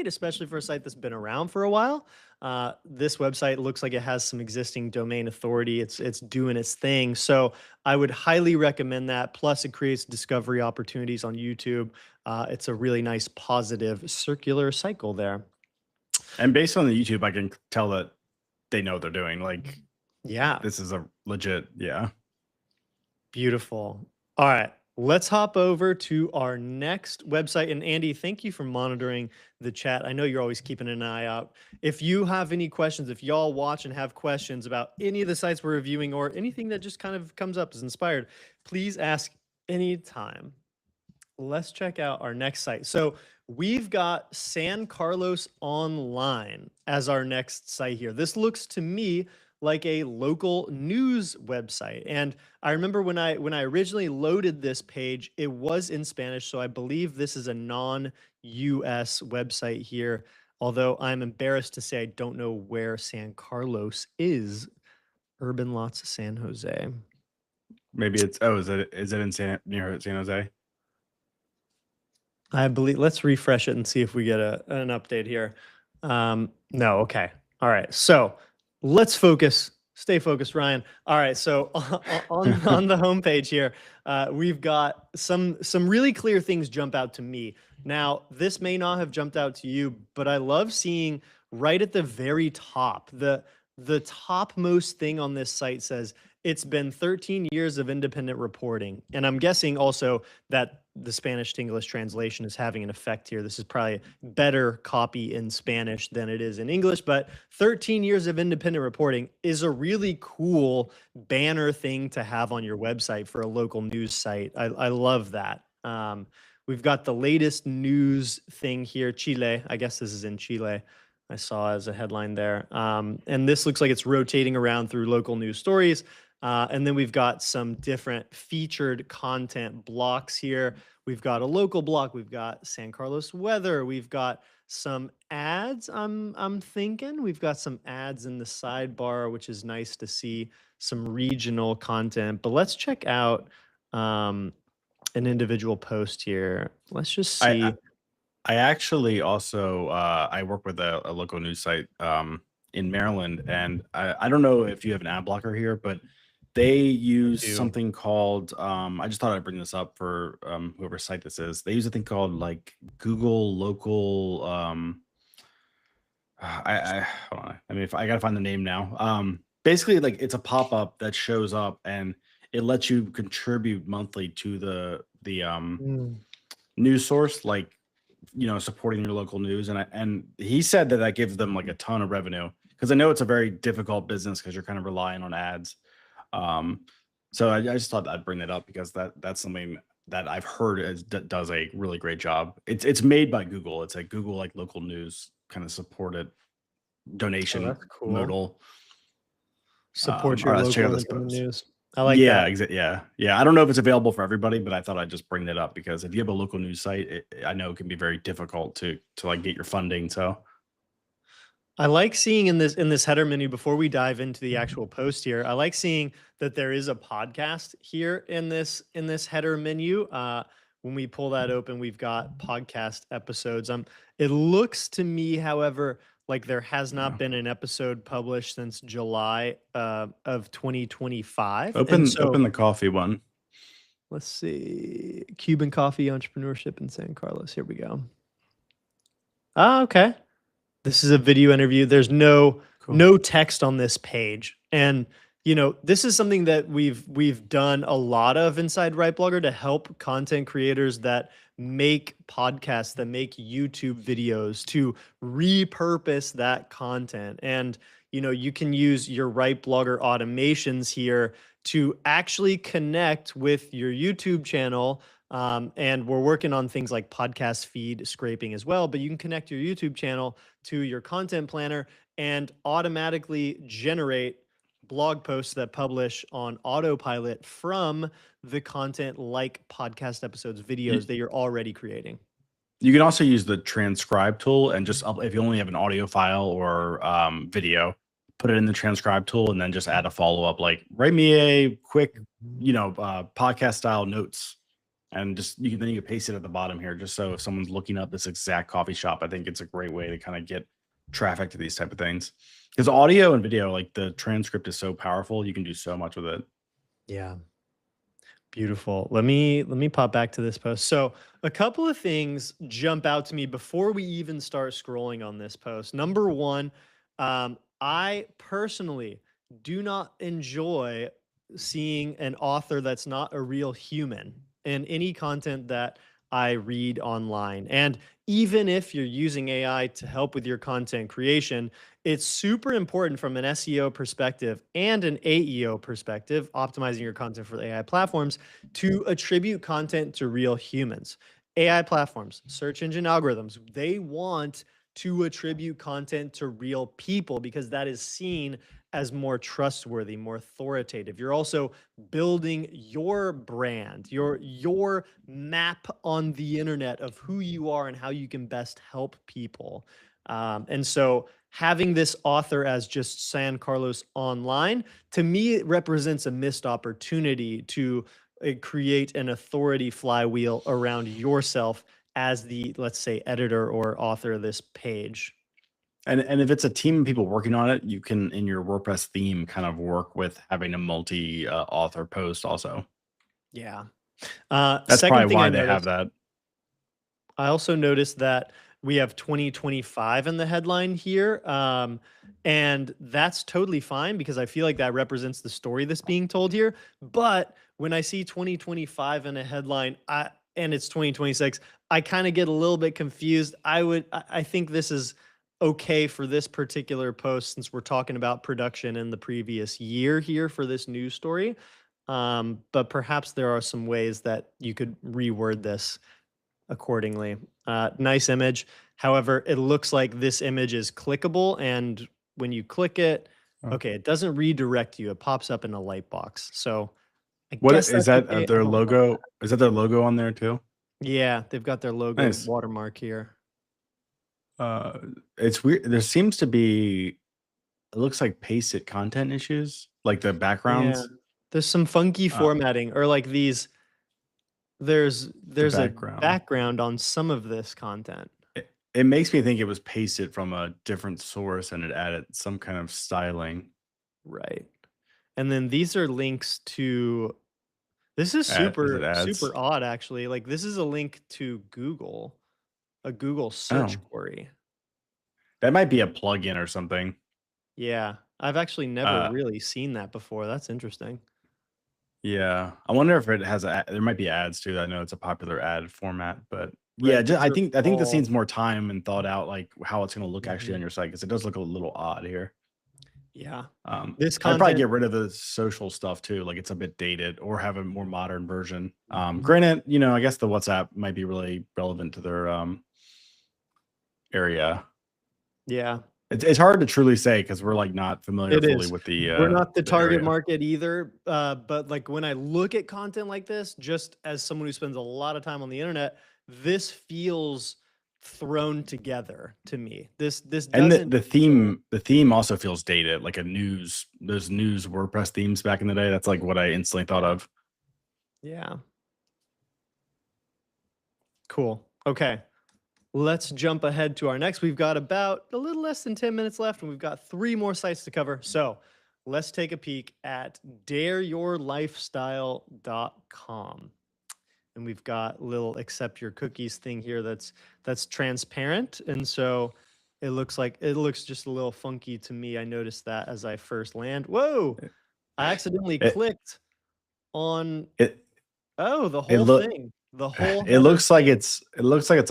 especially for a site that's been around for a while. This website looks like it has some existing domain authority. It's doing its thing. So I would highly recommend that. Plus, it creates discovery opportunities on YouTube. It's a really nice positive circular cycle there. And based on the YouTube, I can tell that they know what they're doing. Like Yeah. this is a legit, yeah. Beautiful. All right, let's hop over to our next website. And Andy, thank you for monitoring the chat. I know you're always keeping an eye out. If you have any questions, if y'all watch and have questions about any of the sites we're reviewing or anything that just kind of comes up as inspired, please ask anytime. Let's check out our next site. So we've got San Carlos Online as our next site here. This looks to me like a local news website. And I remember when I originally loaded this page, it was in Spanish. So I believe this is a non-US website here. Although I'm embarrassed to say I don't know where San Carlos is. Urban Lots San Jose. Maybe it's is it in near San Jose? I believe, let's refresh it and see if we get an update here. No, okay. All right. So let's focus Stay focused, Ryan. All right, so on the homepage here, we've got some really clear things jump out to me. Now, this may not have jumped out to you, but I love seeing right at the very top, the topmost thing on this site says it's been 13 years of independent reporting. And I'm guessing also that the Spanish to English translation is having an effect here. This is probably better copy in Spanish than it is in English, but 13 years of independent reporting is a really cool banner thing to have on your website for a local news site. I love that. We've got the latest news thing here, Chile. I guess this is in Chile. I saw as a headline there. And this looks like it's rotating around through local news stories. And then we've got some different featured content blocks here. We've got a local block. We've got San Carlos weather. We've got some ads. I'm thinking we've got some ads in the sidebar, which is nice to see some regional content. But let's check out an individual post here. Let's just I, see. I actually also I work with a local news site in Maryland, and I don't know if you have an ad blocker here, but they use Do. something called I just thought I'd bring this up for whoever site this is. They use a thing called like Google Local. I hold on. I mean, if I gotta find the name now. Basically, like it's a pop up that shows up and it lets you contribute monthly to the Mm. news source, like supporting your local news. And he said that that gives them like a ton of revenue because I know it's a very difficult business because you're kind of relying on ads. Um, so I just thought I'd bring that up because that's something that I've heard does a really great job. It's made by Google. It's a Google like local news kind of supported Oh, donation that's cool. modal. Support All your right, let's check out local this independent post. news. I like Yeah, that. yeah. I don't know if it's available for everybody, but I thought I'd just bring that up because if you have a local news site, I know it can be very difficult to like get your funding. So I like seeing in this header menu before we dive into the actual post here. I like seeing that there is a podcast here in this header menu. When we pull that open, we've got podcast episodes. It looks to me, however, like there has yeah. not been an episode published since July of 2025, and so Open the coffee one. let's see, Cuban coffee entrepreneurship in San Carlos. Here we go. Ah, okay. This is a video interview. There's no Cool. text on this page. And this is something that we've done a lot of inside RightBlogger to help content creators that make podcasts, that make YouTube videos, to repurpose that content. And you can use your RightBlogger automations here to actually connect with your YouTube channel. And we're working on things like podcast feed scraping as well, but you can connect your YouTube channel to your content planner and automatically generate blog posts that publish on autopilot from the content like podcast episodes, You, videos that you're already creating. you can also use the transcribe tool and just if you only have an audio file or video, put it in the transcribe tool and then just add a follow up like write me a quick, podcast style notes. And just then you can paste it at the bottom here, just so if someone's looking up this exact coffee shop, I think it's a great way to kind of get traffic to these type of things. Because audio and video, like the transcript is so powerful, you can do so much with it. Yeah. Beautiful. Let me pop back to this post. So a couple of things jump out to me before we even start scrolling on this post. Number one, I personally do not enjoy seeing an author that's not a real human in any content that I read online. And even if you're using AI to help with your content creation, it's super important from an SEO perspective and an AEO perspective, optimizing your content for the AI platforms, to attribute content to real humans. AI platforms, search engine algorithms, they want to attribute content to real people because that is seen as more trustworthy, more authoritative. You're also building your brand, your map on the internet of who you are and how you can best help people. And so having this author as just San Carlos online, to me, it represents a missed opportunity to create an authority flywheel around yourself as the, let's say, editor or author of this page. And if it's a team of people working on it, you can in your WordPress theme kind of work with having a multi author post also. Yeah. That's Second probably thing I why they have noticed, that. I also noticed that we have 2025 in the headline here. And that's totally fine because I feel like that represents the story that's being told here. But when I see 2025 in a headline, and it's 2026, I kind of get a little bit confused. I think this is okay for this particular post since we're talking about production in the previous year here for this news story. But perhaps there are some ways that you could reword this accordingly. Nice image. However, it looks like this image is clickable, and when you click it, Oh. okay, it doesn't redirect you. It pops up in a light box. So I What guess is that's that? okay. I Their don't love that. logo? Is that their logo on there too? Yeah, they've got their logo Nice. watermark here. Uh, it's weird. There seems to be. It looks like pasted content issues, like the Yeah. backgrounds. There's some funky Uh, formatting or like these the there's a background. background on some of this content. It makes me think it was pasted from a different source and it added some kind of styling. Right. And then these are links to this is Is it super, ads? super odd, actually. Like, this is a link to Google, a Google search Oh, query. that might be a plugin or something. Yeah, I've actually never Uh, really seen that before. That's interesting. yeah. I wonder if it has there might be ads too. I know it's a popular ad format, but yeah, Right, these are I think this all needs more time and thought out, like how it's going to look actually on Mhm. your site because it does look a little odd here. Yeah. This I'd probably content get rid of the social stuff too, like it's a bit dated, or have a more modern version. Mhm. Granted, I guess the WhatsApp might be really relevant to their area. Yeah, It's hard to truly say because we're like not familiar it fully is. with We're not the the target area. market either, but, like, when I look at content like this, just as someone who spends a lot of time on the internet, this feels thrown together to me. This And doesn't feel the theme also feels dated, like a news those news WordPress themes back in the day. That's like what I instantly thought Yeah, of. yeah. Cool. Okay. Let's jump ahead to our next. We've got about a little less than 10 minutes left, and we've got three more sites to cover. So let's take a peek at dareyourlifestyle.com. And we've got little accept your cookies thing here that's transparent. And so it looks just a little funky to me. I noticed that as I first land. Whoa! I accidentally It clicked on it oh, the it whole look thing. The whole it header looks like thing. it's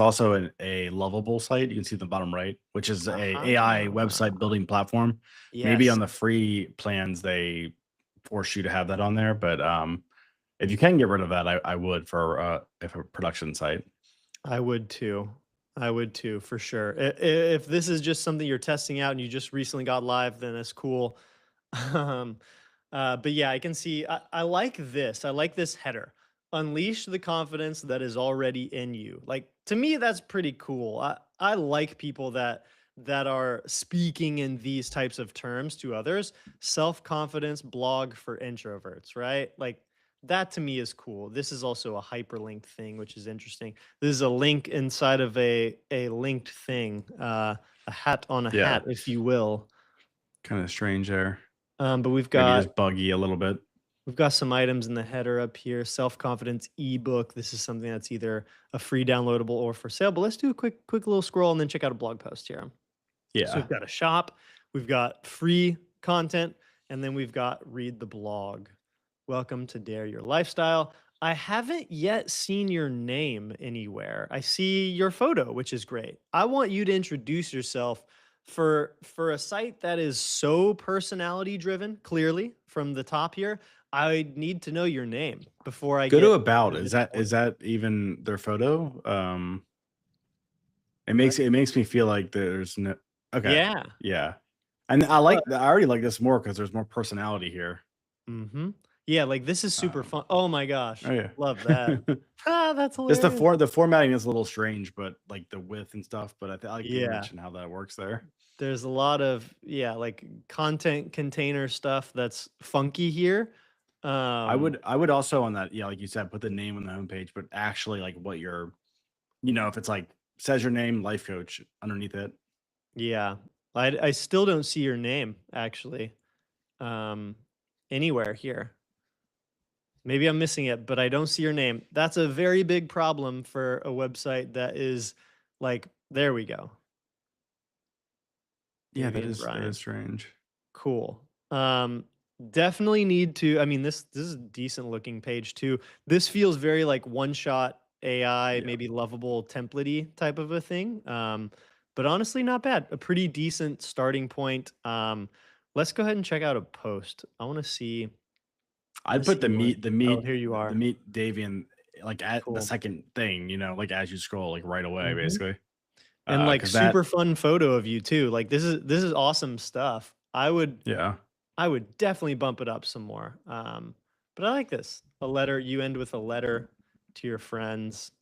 also a lovable site. You can see the bottom right, which is a AI website Aha. building platform. Maybe Yes, on the free plans they force you to have that on there, but if you can get rid of that, I would for if a production site. I would too. I would too, for sure. If this is just something you're testing out and you just recently got live, then it's cool. Um, but yeah, I can see. I like this. I like this header. Unleash the confidence that is already in you. Like to me, that's pretty cool. I like people that are speaking in these types of terms to others. Self confidence blog for introverts, right? Like that to me is cool. This is also a hyperlinked thing, which is interesting. This is a link inside of a linked thing, a hat on a Yeah, hat, if you will. kind of strange there. But Maybe just buggy a little bit. we've got some items in the header up here. Self-confidence ebook. This is something that's either a free downloadable or for sale. But let's do a quick little scroll and then check out a blog post here. So Yeah. we've got a shop, we've got free content, and then we've got read the blog. Welcome to Dare Your Lifestyle. I haven't yet seen your name anywhere. I see your photo, which is great. I want you to introduce yourself for a site that is so personality driven, clearly from the top here. I need to know your name before I Go to get about. Is disappointed. that even their photo? Let It makes me feel like there's no. Okay, Yeah. yeah, and But I already like this more because there's more personality here. Mhm. Yeah, like, this is super Um, fun. Oh my oh gosh, yeah, love that. Ah, that's just hilarious. the formatting is a little strange, but like the width and stuff. But I like you Yeah, mentioned how that works there. there's a lot of yeah, like, content container stuff that's funky here. Um, I would also on that, yeah, like you said, put the name on the homepage, but actually like what you're, if it's like says your name, life coach underneath it. yeah. I still don't see your name actually um, anywhere here. Maybe I'm missing it, but I don't see your name. That's a very big problem for a website that is like, there we go. Yeah, Davey and that is Brian. strange. Cool. Definitely need to. I mean, this is a decent looking page too. This feels very like one shot AI, Yeah. maybe lovable templatey type of a thing. But honestly, not bad. A pretty decent starting point. Let's go ahead and check out a post. I want to see. I want I'd to put see one. Oh, here you the are. meat Davian like at the Cool. second thing, like as you scroll, like right away, hmm basically. And like Because that, super fun photo of you too. Like this is awesome stuff. yeah, I would definitely bump it up some more. But I like this. A letter, you end with a letter to your friends.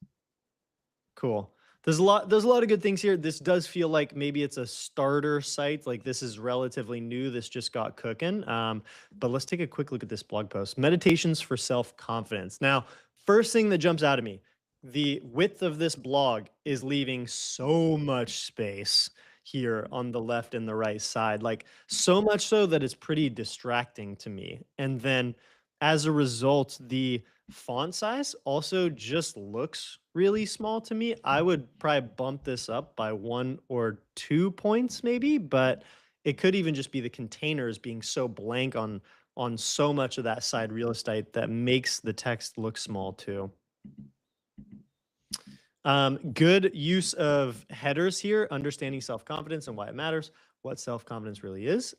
Cool. There's a lot of good things here. This does feel like maybe it's a starter site. Like this is relatively new. This just got cooking. But let's take a quick look at this blog post. Meditations for self-confidence. Now, first thing that jumps out at me, the width of this blog is leaving so much space here on the left and the right side. Like so much so that it's pretty distracting to me. And then as a result, the font size also just looks really small to me. I would probably bump this up by 1 or 2 points maybe, but it could even just be the containers being so blank on so much of that side real estate that makes the text look small too. Good use of headers here, understanding self-confidence and why it matters, what self-confidence really is.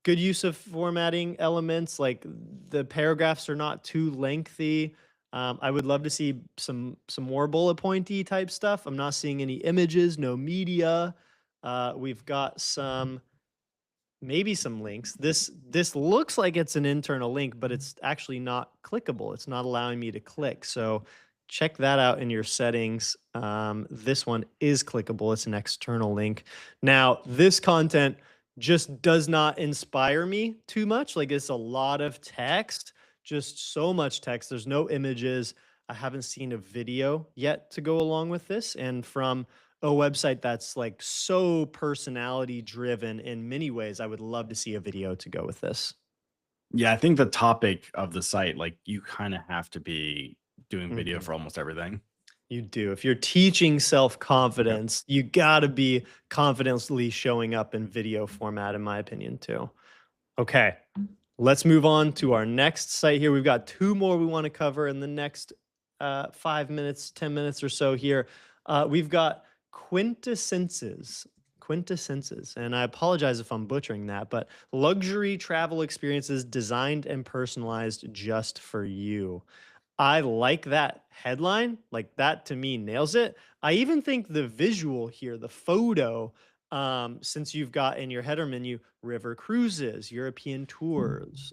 Good use of formatting elements, like the paragraphs are not too lengthy. I would love to see some more bullet pointy type stuff. I'm not seeing any images, no media. We've got maybe some links. This looks like it's an internal link, but it's actually not clickable. It's not allowing me to click. So check that out in your settings. This one is clickable. It's an external link. Now, this content just does not inspire me too much. Like it's a lot of text, just so much text. There's no images. I haven't seen a video yet to go along with this. And from a website that's like so personality driven in many ways, I would love to see a video to go with this. yeah. I think the topic of the site, like you kind of have to be doing video Mhm. for almost everything. You do. If you're teaching self Yep. confidence, you got to be confidently showing up in video format, in my opinion, too. Okay. Let's move on to our next site here. We've got two more we want to cover in the next 5 minutes, 10 minutes or so here. We've got quintessences. Quintessences. And I apologize if I'm butchering that, but luxury travel experiences designed and personalized just for you. I like that headline. Like that to me nails it. I even think the visual here, the photo, since you've got in your header menu river cruises, European tours,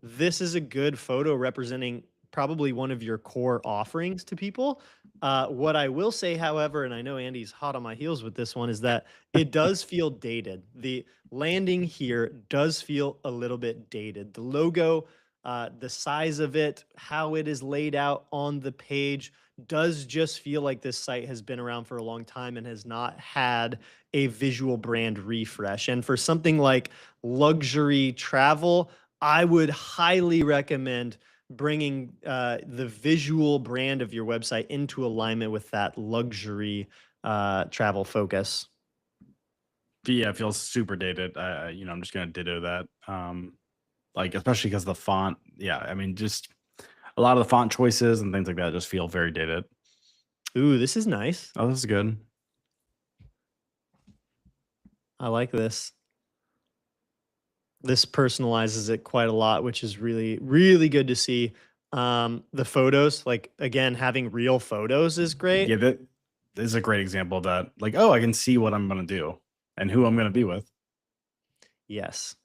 this is a good photo representing probably one of your core offerings to people. What I will say, however, and I know Andy's hot on my heels with this one, is that it does feel dated. The landing here does feel a little bit dated. The logo, the size of it, how it is laid out on the page does just feel like this site has been around for a long time and has not had a visual brand refresh. And for something like luxury travel, I would highly recommend bringing the visual brand of your website into alignment with that luxury travel focus. Yeah, it feels super dated. I'm just gonna ditto that. Like especially because the font. Yeah, I mean, just a lot of the font choices and things like that just feel very dated. Ooh, this is nice. Oh, this is good. I like this. This personalizes it quite a lot, which is really, really good to see. The photos, like again, having real photos is great. Yeah, that is a great example of that. Like, oh, I can see what I'm gonna do and who I'm gonna be with. Yes.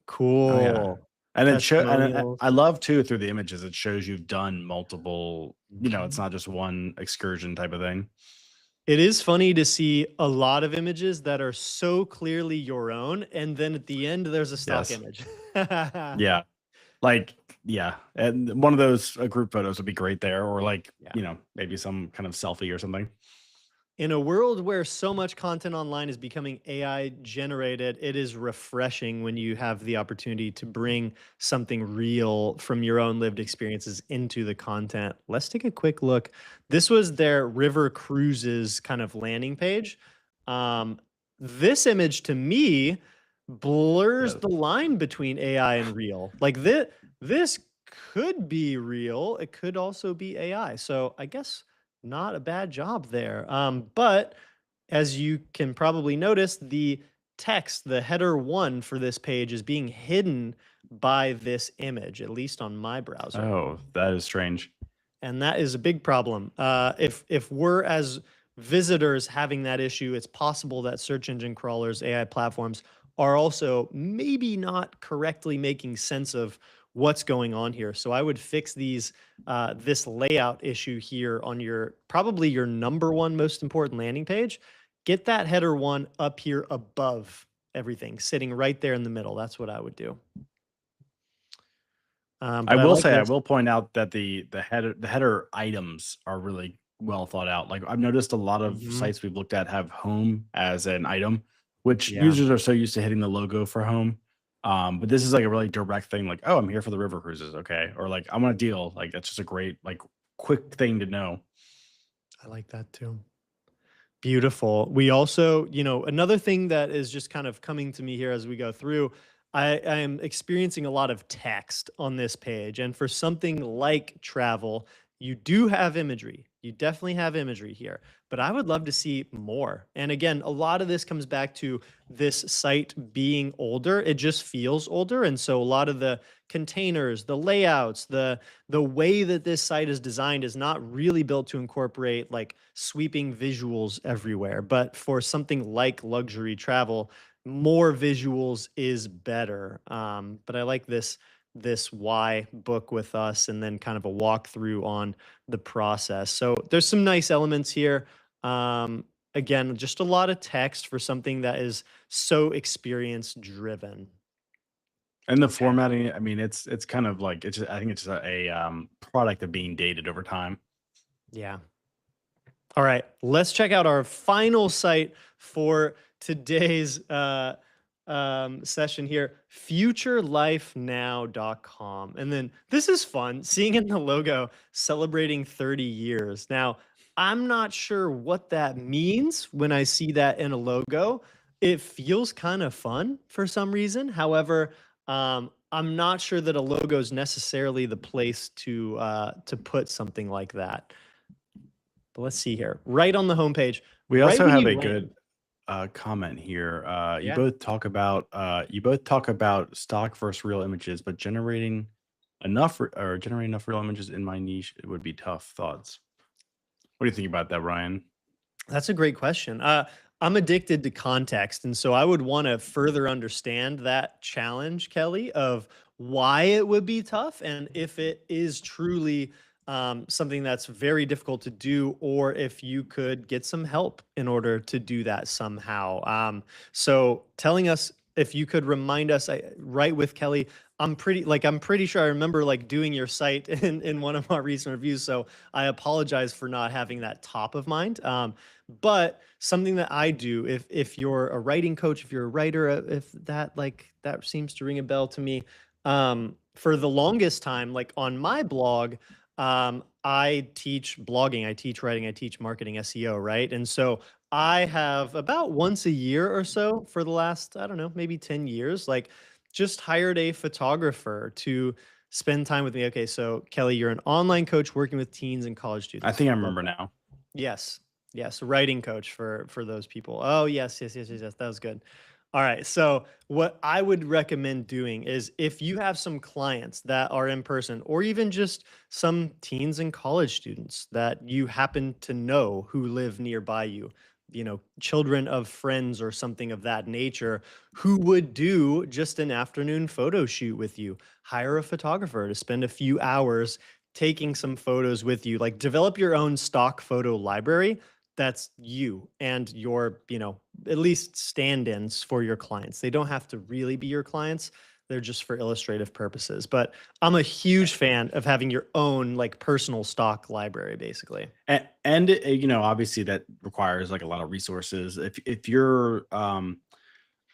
Oh yeah. Cool. And it show and Testimonials. I love too through the images, it shows you've done multiple, it's Mhm. not just one excursion type of thing. It is funny to see a lot of images that are so clearly your own, and then at the end, there's a stock Yes. image. Yeah. Like, yeah. And one of those group photos would be great there, or like, Yeah. maybe some kind of selfie or something. In a world where so much content online is becoming AI generated, it is refreshing when you have the opportunity to bring something real from your own lived experiences into the content. Let's take a quick look. This was their river cruises kind of landing page. Um, this image to me blurs Yes. the line between AI and real. Like this could be real. It could also be AI. So I guess not a bad job there. But as you can probably notice, the text, the header one for this page is being hidden by this image, at least on my browser. Oh, that is strange. And that is a big problem. If we're as visitors having that issue, it's possible that search engine crawlers, AI platforms are also maybe not correctly making sense of what's going on here. So I would fix this layout issue here on your probably your number one most important landing page. Get that header one up here above everything, sitting right there in the middle. That's what I would do. I But I will like say, I this. will point out that the header items are really well thought out. Like, I've noticed a lot of Mhm. sites we've looked at have home as an item, which Yeah. users are so used to hitting the logo for home. But this is like a really direct thing, like, oh, I'm here for the river cruises, okay, or like I want a deal. Like, that's just a great, like, quick thing to know. I like that too. Beautiful. We also, another thing that is just kind of coming to me here as we go through, I am experiencing a lot of text on this page. And for something like travel, you do have imagery. You definitely have imagery here, but I would love to see more. And again, a lot of this comes back to this site being older. It just feels older. And so a lot of the containers, the layouts, the way that this site is designed is not really built to incorporate like sweeping visuals everywhere. But for something like luxury travel, more visuals is better. But I like this why book with us and then kind of a walkthrough on the process. So there's some nice elements here. Again, just a lot of text for something that is so experience driven. And the Okay. formatting, I mean, it's kind of like it's just, I think it's a product of being dated over time. Yeah. All right, let's check out our final site for today's session here, futurelifenow.com. And then this is fun, seeing in the logo celebrating 30 years. Now, I'm not sure what that means when I see that in a logo. It feels kind of fun for some reason. However, I'm not sure that a logo is necessarily the place to put something like that. But let's see here. Right on the homepage, We right also when have you a land. good comment here. Yeah. You both talk about stock versus real images, but generating enough real images in my niche, it would be tough. Thoughts? What do you think about that, Ryan? That's a great question. I'm addicted to context, and so I would want to further understand that challenge, Kelly, of why it would be tough, and if it is truly something that's very difficult to do, or if you could get some help in order to do that somehow. So, telling us if you could remind us, right with Kelly. I'm pretty sure I remember like doing your site in one of our recent reviews. So I apologize for not having that top of mind. But something that I do, if you're a writing coach, if you're a writer, if that seems to ring a bell to me. For the longest time, like on my blog, I teach blogging, I teach writing, I teach marketing, SEO, right? And so I have about once a year or so for the last, I don't know, maybe 10 years, like just hired a photographer to spend time with me. Okay, so Kelly, you're an online coach working with teens and college I students. think I Love remember that. now. Yes. Yes. Writing coach for those people. Oh, yes, yes, yes, yes, yes. That was good. All right. So what I would recommend doing is if you have some clients that are in person or even just some teens and college students that you happen to know who live nearby you, children of friends or something of that nature who would do just an afternoon photo shoot with you, hire a photographer to spend a few hours taking some photos with you, like develop your own stock photo library that's you and your, at least stand-ins for your clients. They don't have to really be your clients, they're just for illustrative purposes. But I'm a huge fan of having your own like personal stock library, basically. And you know, obviously that requires like a lot of resources. If you're kind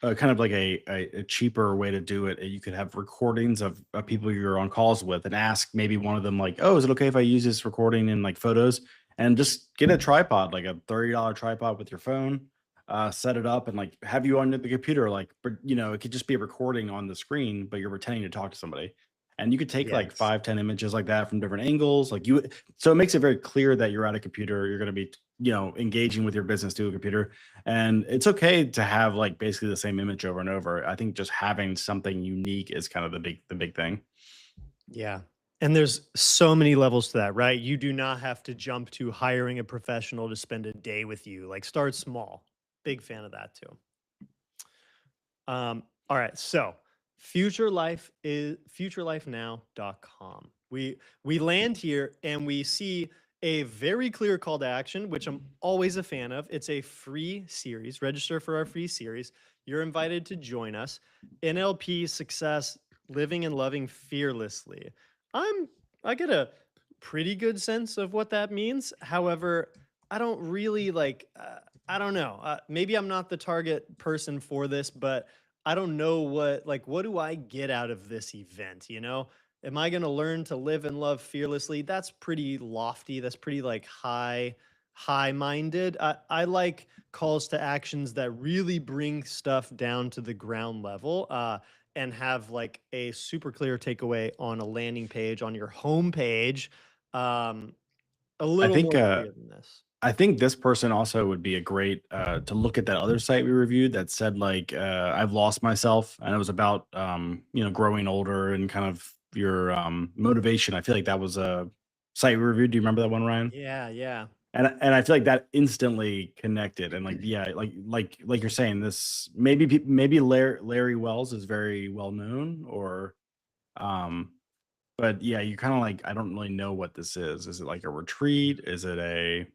of like a cheaper way to do it, you could have recordings of people you're on calls with and ask maybe one of them like, oh, is it okay if I use this recording in like photos? And just get a tripod, like a $30 tripod with your phone, set it up and like have you on the computer, like, but you know, it could just be a recording on the screen, but you're pretending to talk to somebody. And you could take like Yes. 5, 10 images like that from different angles. Like you, so it makes it very clear that you're at a computer. You're going to be, you know, engaging with your business to a computer, and it's okay to have like basically the same image over and over. I think just having something unique is kind of the big thing. Yeah. And there's so many levels to that, right? You do not have to jump to hiring a professional to spend a day with you. Like start small. Big fan of that too. All right. So futurelifenow.com. We land here and we see a very clear call to action, which I'm always a fan of. It's a free series. Register for our free series. You're invited to join us. NLP success, living and loving fearlessly. I'm I get a pretty good sense of what that means. However, I don't really like I don't know. Maybe I'm not the target person for this, but I don't know what do I get out of this event, you know? Am I going to learn to live and love fearlessly? That's pretty lofty. That's pretty like high minded. I like calls to actions that really bring stuff down to the ground level and have like a super clear takeaway on a landing page on your home page. Um, a I little think more clear than this. I think this person also would be a great to look at that other site we reviewed that said like I've lost myself, and it was about you know, growing older and kind of your motivation. I feel like that was a site we reviewed. Do you remember that one, Ryan? Yeah, yeah. And I feel like that instantly connected, and like yeah, like you're saying, this maybe maybe Larry Wells is very well known, or um but yeah, you kind of like, I don't really know what this is. Is it like a retreat? Is it a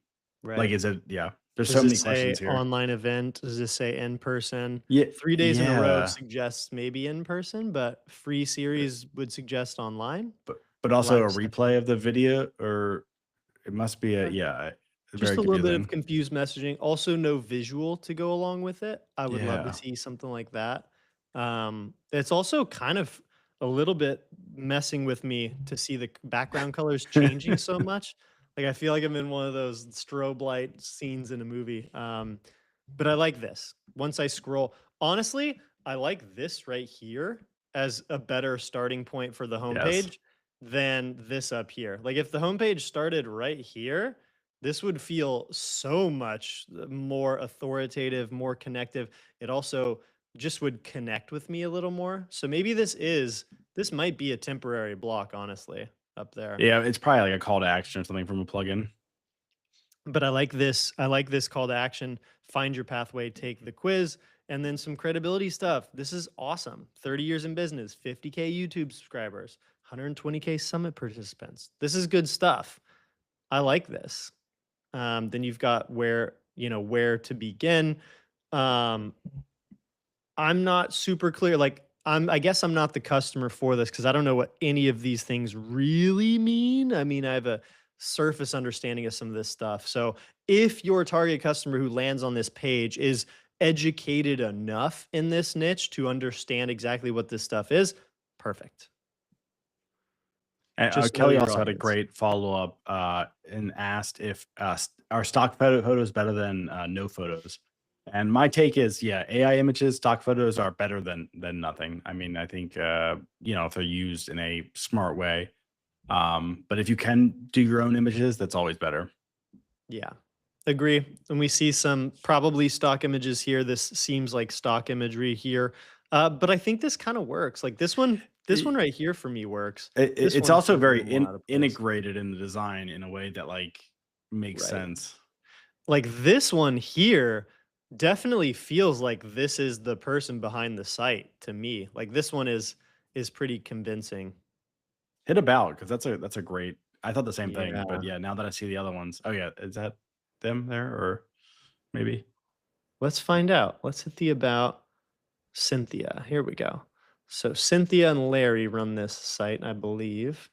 like, Right. is it, yeah, there's Does so this many say questions here. online event? Does this say in person? Yeah, 3 days in a row yeah, suggests maybe in person, but free series would suggest online. but also Live a replay session. of the video, or it must be a, Okay. yeah, Just very a little bit of confusing. confused messaging. Also, no visual to go along with it. I would love to Yeah. see something like that. It's also kind of a little bit messing with me to see the background colors changing so much. Like I feel like I'm in one of those strobe light scenes in a movie. But I like this. Once I scroll, honestly, I like this right here as a better starting point for the Yes. homepage than this up here. Like if the homepage started right here, this would feel so much more authoritative, more connective. It also just would connect with me a little more. So maybe this might be a temporary block, honestly, up there. Yeah, it's probably like a call to action or something from a plugin. But I like this. I like this call to action. Find your pathway, take the quiz, and then some credibility stuff. This is awesome. 30 years in business, 50K YouTube subscribers, 120K summit participants. This is good stuff. I like this. Then you've got where to begin. Um, I'm not super clear. Like, I guess I'm not the customer for this because I don't know what any of these things really mean. I mean, I have a surface understanding of some of this stuff. So, if your target customer who lands on this page is educated enough in this niche to understand exactly what this stuff is, perfect. And, Just know Kelly your also had a audience. great follow-up, and asked if, are stock photos better than, no photos? And my take is, yeah, AI images, stock photos are better than nothing. I mean, I think, you know, if they're used in a smart way, but if you can do your own images, that's always better. Yeah. Agree. And we see some probably stock images here. This seems like stock imagery here. But I think this kind of works. Like this one right here for me works. This It's one also feels a very little more out of place. integrated in the design in a way that, like, makes Right. sense. Like this one here definitely feels like this is the person behind the site to me. Like this one is pretty convincing. Hit about, because that's a great, I thought the same thing, but Yeah. yeah, now that I see the other ones, oh, yeah, is that them there, or maybe? Let's find out. Let's hit the about Cynthia. Here we go. So Cynthia and Larry run this site, I believe.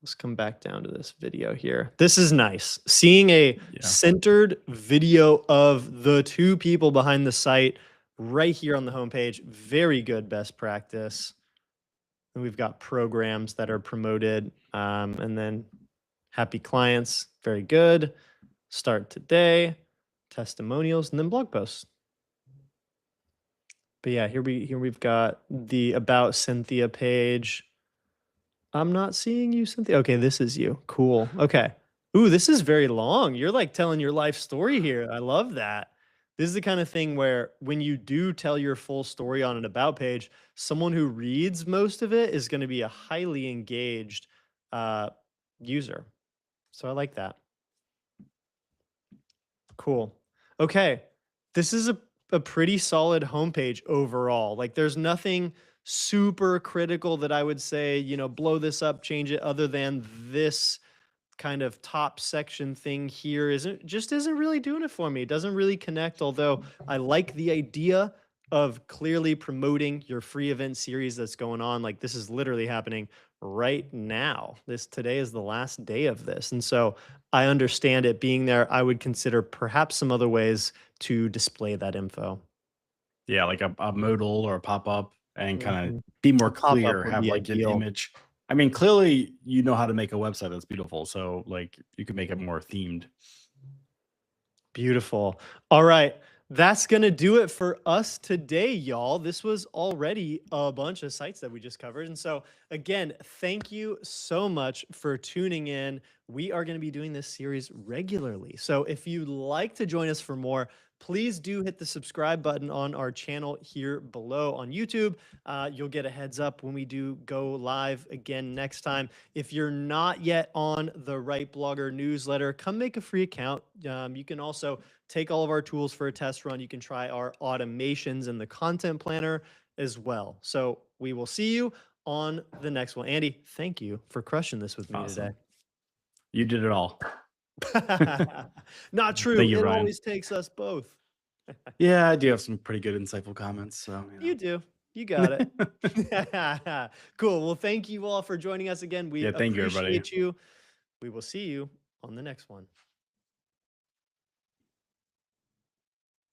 Let's come back down to this video here. This is nice. Seeing a Yeah. centered video of the two people behind the site right here on the homepage. Very good best practice. And we've got programs that are promoted. And then happy clients. Very good. Start today. Testimonials and then blog posts. But yeah, here we've got the About Cynthia page. I'm not seeing you, Cynthia. Okay, this is you. Cool. Okay. Ooh, this is very long. You're like telling your life story here. I love that. This is the kind of thing where when you do tell your full story on an about page, someone who reads most of it is going to be a highly engaged uh, user. So I like that. Cool. Okay. This is a pretty solid homepage overall. Like there's nothing super critical that I would say, blow this up, change it, other than this kind of top section thing here isn't really doing it for me. It doesn't really connect, although I like the idea of clearly promoting your free event series that's going on. Like this is literally happening right now. Today is the last day of this. And so I understand it being there. I would consider perhaps some other ways to display that info. Yeah, like a modal or a pop-up and kinda Mhm. be A more pop-up clear, would have, be like, an ideal. image. I mean, clearly, you know how to make a website that's beautiful, so, like, you can make it more themed. Beautiful. All right. That's going to do it for us today, y'all. This was already a bunch of sites that we just covered. And so, again, thank you so much for tuning in. We are going to be doing this series regularly. So, if you'd like to join us for more, please do hit the subscribe button on our channel here below on YouTube. You'll get a heads up when we do go live again next time. If you're not yet on the RightBlogger newsletter, come make a free account. You can also take all of our tools for a test run. You can try our automations in the content planner as well. So we will see you on the next one. Andy, thank you for crushing this with me today. Awesome. You did it all. Not true. Thank you, It Ryan. always takes us both. Yeah, I do have some pretty good insightful comments, so, You do. You you got know. it. Cool. Well, thank you all for joining us again. We Yeah, thank you, everybody. appreciate you. We will see you on the next one.